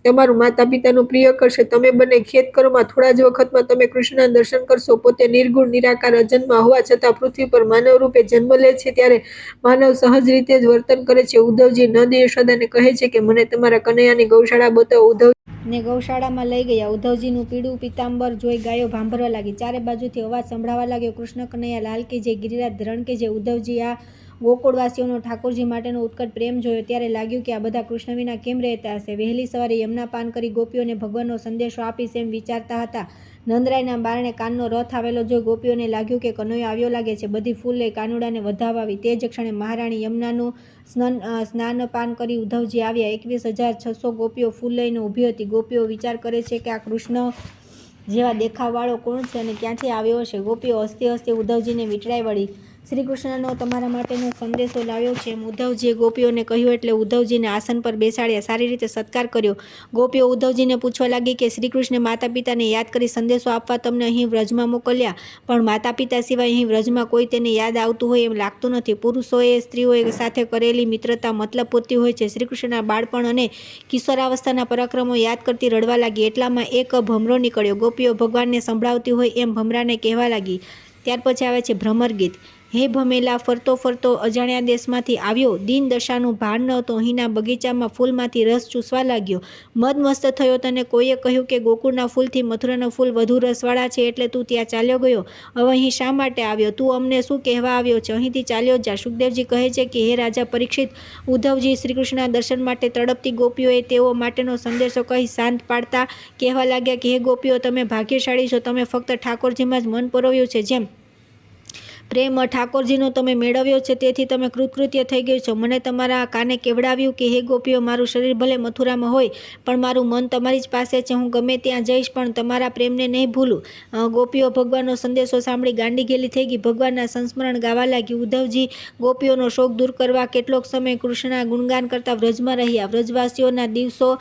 તમારું માતા પિતાનું પ્રિય કરશે. તમે બંને ખેત કરોમાં થોડા જ વખતમાં તમે કૃષ્ણના દર્શન કરશો. પોતે નિર્ગુણ નિરાકાર અજન્મા હોવા છતાં પૃથ્વી પર માનવ રૂપે જન્મ લે છે ત્યારે માનવ સહજ રીતે જ વર્તન કરે છે. ઉદ્ધવજી નંદ યશોદાને કહે છે કે મને તમારા કનૈયાની ગૌશાળા બતાવો. ઉદ્ધવ ને ગૌશાળામાં લઈ ગયા. ઉદ્ધવજીનું પીળું પિતાંબર જોઈ ગાયો ભાંભરવા લાગી. ચારે બાજુથી અવાજ સંભળાવા લાગ્યો. કૃષ્ણ કનૈયા લાલ કી જય, ગિરિરાજ ધરણ કી જય. ઉદ્ધવજી આ ગોકુળવાસીઓનો ઠાકોરજી માટેનો ઉત્કટ પ્રેમ જોયો ત્યારે લાગ્યું કે આ બધા કૃષ્ણ વિના કેમ રહેતા હશે. વહેલી સવારે યમુના પાન કરી ગોપીઓને ભગવાનનો સંદેશો આપીશ એમ વિચારતા હતા. નંદરાયના બારણે કાનનો રથ આવેલો જોઈ ગોપીઓને લાગ્યું કે કનૈયો આવ્યો લાગે છે. બધી ફૂલ લઈ કાનુડાને વધાવવા આવી. તે જ ક્ષણે મહારાણી યમુનાનું સ્નાનપાન કરી ઉદ્ધવજી આવ્યા. 21,600 ગોપીઓ ફૂલ લઈને ઊભી હતી. ગોપીઓ વિચાર કરે છે કે આ કૃષ્ણ જેવા દેખાવવાળો કોણ છે અને ક્યાંથી આવ્યો હશે. ગોપીઓ હસતી હસતી ઉદ્ધવજીને વીંટળાઈ વળી. શ્રી કૃષ્ણનો તમારા માટેનો સંદેશો લાવ્યો છે એમ ઉદ્ધવજીએ ગોપીઓને કહ્યું એટલે ઉદ્ધવજીને આસન પર બેસાડ્યા. સારી રીતે સત્કાર કર્યો. ગોપીઓ ઉદ્ધવજીને પૂછવા લાગી કે શ્રી કૃષ્ણે માતા પિતાને યાદ કરી સંદેશો આપવા તમને અહીં વ્રજમાં મોકલ્યા, પણ માતા પિતા સિવાય અહીં વ્રજમાં કોઈ તેને યાદ આવતું હોય એમ લાગતું નથી. પુરુષોએ સ્ત્રીઓએ સાથે કરેલી મિત્રતા મતલબ પૂરતી હોય છે. શ્રી કૃષ્ણના બાળપણ અને કિશોરાવસ્થાના પરાક્રમો યાદ કરતી રડવા લાગી. એટલામાં એક ભમરો નીકળ્યો. ગોપીઓ ભગવાનને સંભળાવતી હોય એમ ભમરાને કહેવા લાગી. ત્યાર પછી આવે છે ભ્રમર ગીત. હે ભમેલા, ફરતો ફરતો અજાણ્યા દેશમાંથી આવ્યો. દીન દશાનું ભાન નહોતું. અહીંના બગીચામાં ફૂલમાંથી રસ ચૂસવા લાગ્યો. મદમસ્ત થયો. તને કોઈએ કહ્યું કે ગોકુળના ફૂલથી મથુરાના ફૂલ વધુ રસવાળા છે એટલે તું ત્યાં ચાલ્યો ગયો. હવે અહીં શા માટે આવ્યો? તું અમને શું કહેવા આવ્યો છે? અહીંથી ચાલ્યો જા. સુખદેવજી કહે છે કે હે રાજા પરીક્ષિત, ઉદ્ધવજી શ્રીકૃષ્ણના દર્શન માટે તડપતી ગોપીઓએ તેઓ માટેનો સંદેશો કહી શાંત પાડતા કહેવા લાગ્યા કે હે ગોપીઓ, તમે ભાગ્યશાળી છો. તમે ફક્ત ઠાકોરજીમાં જ મન પરોવ્યું છે. જેમ પ્રેમ ઠાકોરજીનો તમે મેળવ્યો છે તેથી તમે કૃતકૃત્ય થઈ ગયો છો. મને તમારા કાને કેવડાવ્યું કે હે ગોપીઓ, મારું શરીર ભલે મથુરામાં હોય પણ મારું મન તમારી જ પાસે છે. હું ગમે ત્યાં જઈશ પણ તમારા પ્રેમને નહીં ભૂલું. ગોપીઓ ભગવાનનો સંદેશો સાંભળી ગાંડી ગેલી થઈ ગઈ. ભગવાનના સંસ્મરણ ગાવા લાગી. ઉદ્ધવજી ગોપીઓનો શોક દૂર કરવા કેટલોક સમય કૃષ્ણના ગુણગાન કરતા વ્રજમાં રહ્યા. વ્રજવાસીઓના દિવસો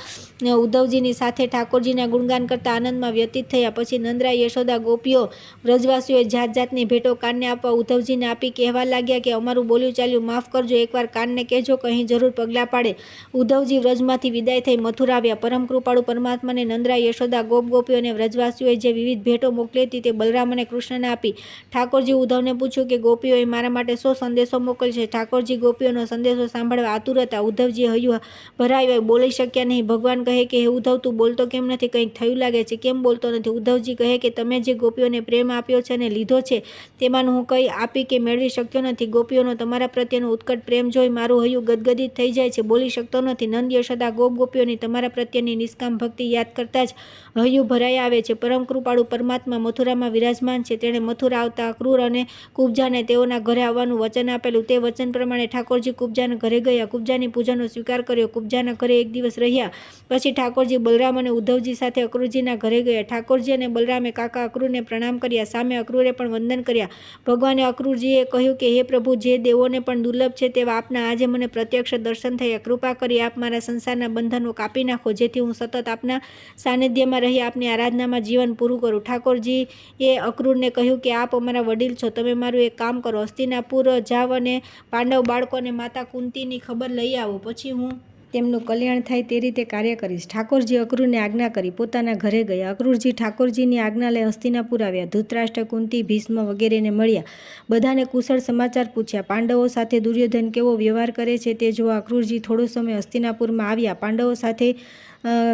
ઉદ્ધવજીની સાથે ઠાકોરજીના ગુણગાન કરતા આનંદમાં વ્યતીત થયા. પછી નંદરાય, યશોદા, ગોપીઓ વ્રજવાસીઓએ જાત જાતની ભેટો કાનને આપવા ઉદ્ધવજીને આપી કહેવા લાગ્યા કે અમારું બોલ્યું ચાલ્યું માફ કરજો, એકવાર કાનને કહેજો કે અહીં જરૂર પગલાં પાડે. ઉદ્ધવજી વ્રજમાંથી વિદાય થઈ મથુરા આવ્યા. પરમ કૃપાળુ પરમાત્માને નંદરા, યશોદા, ગોપગોપીઓ અને વ્રજવાસીઓએ જે વિવિધ ભેટો મોકલી હતી તે બલરામ અને કૃષ્ણને આપી. ઠાકોરજી ઉદ્ધવને પૂછ્યું કે ગોપીઓએ મારા માટે શો સંદેશો મોકલ્યો છે. ઠાકોરજી ગોપીઓનો સંદેશો સાંભળવા આતુર હતા. ઉદ્ધવજી હૈયું ભરાયું, બોલી શક્યા નહીં. ભગવાન કહે કે હે ઉદ્ધવ, તું બોલતો કેમ નથી? કંઈક થયું લાગે છે, કેમ બોલતો નથી? ઉદ્ધવજી કહે કે તમે જે ગોપીઓને પ્રેમ આપ્યો છે અને લીધો છે તેમાંનું હું કંઈ આપી કે મેળવી શક્યો નથી. ગોપીઓનો તમારા પ્રત્યેનો ઉત્કટ પ્રેમ જોઈ મારું હૈયું ગદગદિત થઈ જાય છે, બોલી શકતો નથી. નંદ, યશોદા, ગોપગોપીઓની તમારા પ્રત્યેની નિષ્કામ ભક્તિ યાદ કરતાં જ હૈયું ભરાઈ આવે છે. પરમ કૃપાળુ પરમાત્મા મથુરામાં વિરાજમાન છે. તેણે મથુરા આવતા અક્રૂર અને કુબ્જાને તેઓના ઘરે આવવાનું વચન આપેલું. તે વચન પ્રમાણે ઠાકોરજી કુબ્જાના ઘરે ગયા. કુબ્જાની પૂજાનો સ્વીકાર કર્યો. કુબ્જાના ઘરે એક દિવસ રહ્યા. પછી ઠાકોરજી બલરામ અને ઉદ્ધવજી સાથે અક્રૂરજીના ઘરે ગયા. ઠાકોરજી અને બલરામે કાકા અક્રૂરને પ્રણામ કર્યા. સામે અક્રૂરે પણ વંદન કર્યા. ભગવાને અક્રૂરજીએ કહ્યું કે હે પ્રભુ, જે દેવોને પણ દુર્લભ છે તેવા આપના આજે મને પ્રત્યક્ષ દર્શન થયા. કૃપા કરી આપ મારા સંસારના બંધનો કાપી નાખો, જેથી હું સતત આપના સાનિધ્યમાં રહી આપની આરાધનામાં જીવન પૂરું કરું. ઠાકોરજીએ અક્રૂરને કહ્યું કે આપ અમારા વડીલ છો, તમે મારું એક કામ કરો, હસ્તિનાપુર જાવ અને પાંડવ બાળકો અને માતા કુંતીની ખબર લઈ આવો. પછી હું તેમનું કલ્યાણ થાય તે રીતે કાર્ય કરીશ. ઠાકોરજી અક્રૂરને આજ્ઞા કરી પોતાના ઘરે ગયા. અક્રૂરજી ઠાકોરજીની આજ્ઞા લઈ હસ્તિનાપુર આવ્યા. ધૃતરાષ્ટ્ર, કુંતી, ભીષ્મ વગેરેને મળ્યા. બધાને કુશળ સમાચાર પૂછ્યા. પાંડવો સાથે દુર્યોધન કેવો વ્યવહાર કરે છે તે જોવા અક્રૂરજી થોડો સમય હસ્તિનાપુરમાં આવ્યા. પાંડવો સાથે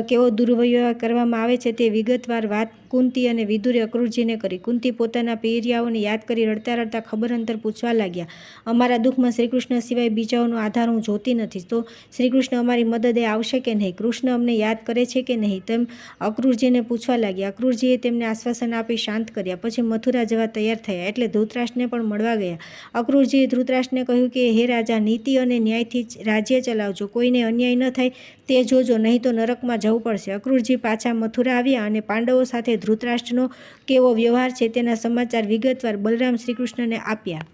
કેવો દુર્વ્યવહાર કરવામાં આવે છે તે વિગતવાર વાત કુંતી અને વિદુરે અક્રૂરજીને કરી. કુંતી પોતાના પિયરિયાઓને યાદ કરી રડતા રડતા ખબર અંતર પૂછવા લાગ્યા. અમારા દુઃખમાં શ્રીકૃષ્ણ સિવાય બીજાઓનો આધાર હું જોતી નથી, તો શ્રીકૃષ્ણ અમારી મદદે આવશે કે નહીં? કૃષ્ણ અમને યાદ કરે છે કે નહીં? તેમ અક્રૂરજીને પૂછવા લાગ્યા. અક્રૂરજીએ તેમને આશ્વાસન આપી શાંત કર્યા. પછી મથુરા જવા તૈયાર થયા એટલે ધૃતરાષ્ટ્રને પણ મળવા ગયા. અક્રૂરજીએ ધૃતરાષ્ટ્રને કહ્યું કે હે રાજા, નીતિ અને ન્યાયથી રાજ્ય ચલાવજો, કોઈને અન્યાય ન થાય તે જોજો, નહીં તો નરકમાં જવું પડશે. અક્રૂરજી પાછા મથુરા આવ્યા અને પાંડવો સાથે ધૃતરાષ્ટ્રનો કેવો વ્યવહાર છે તેના સમાચાર વિગતવાર બલરામ શ્રીકૃષ્ણને આપ્યા.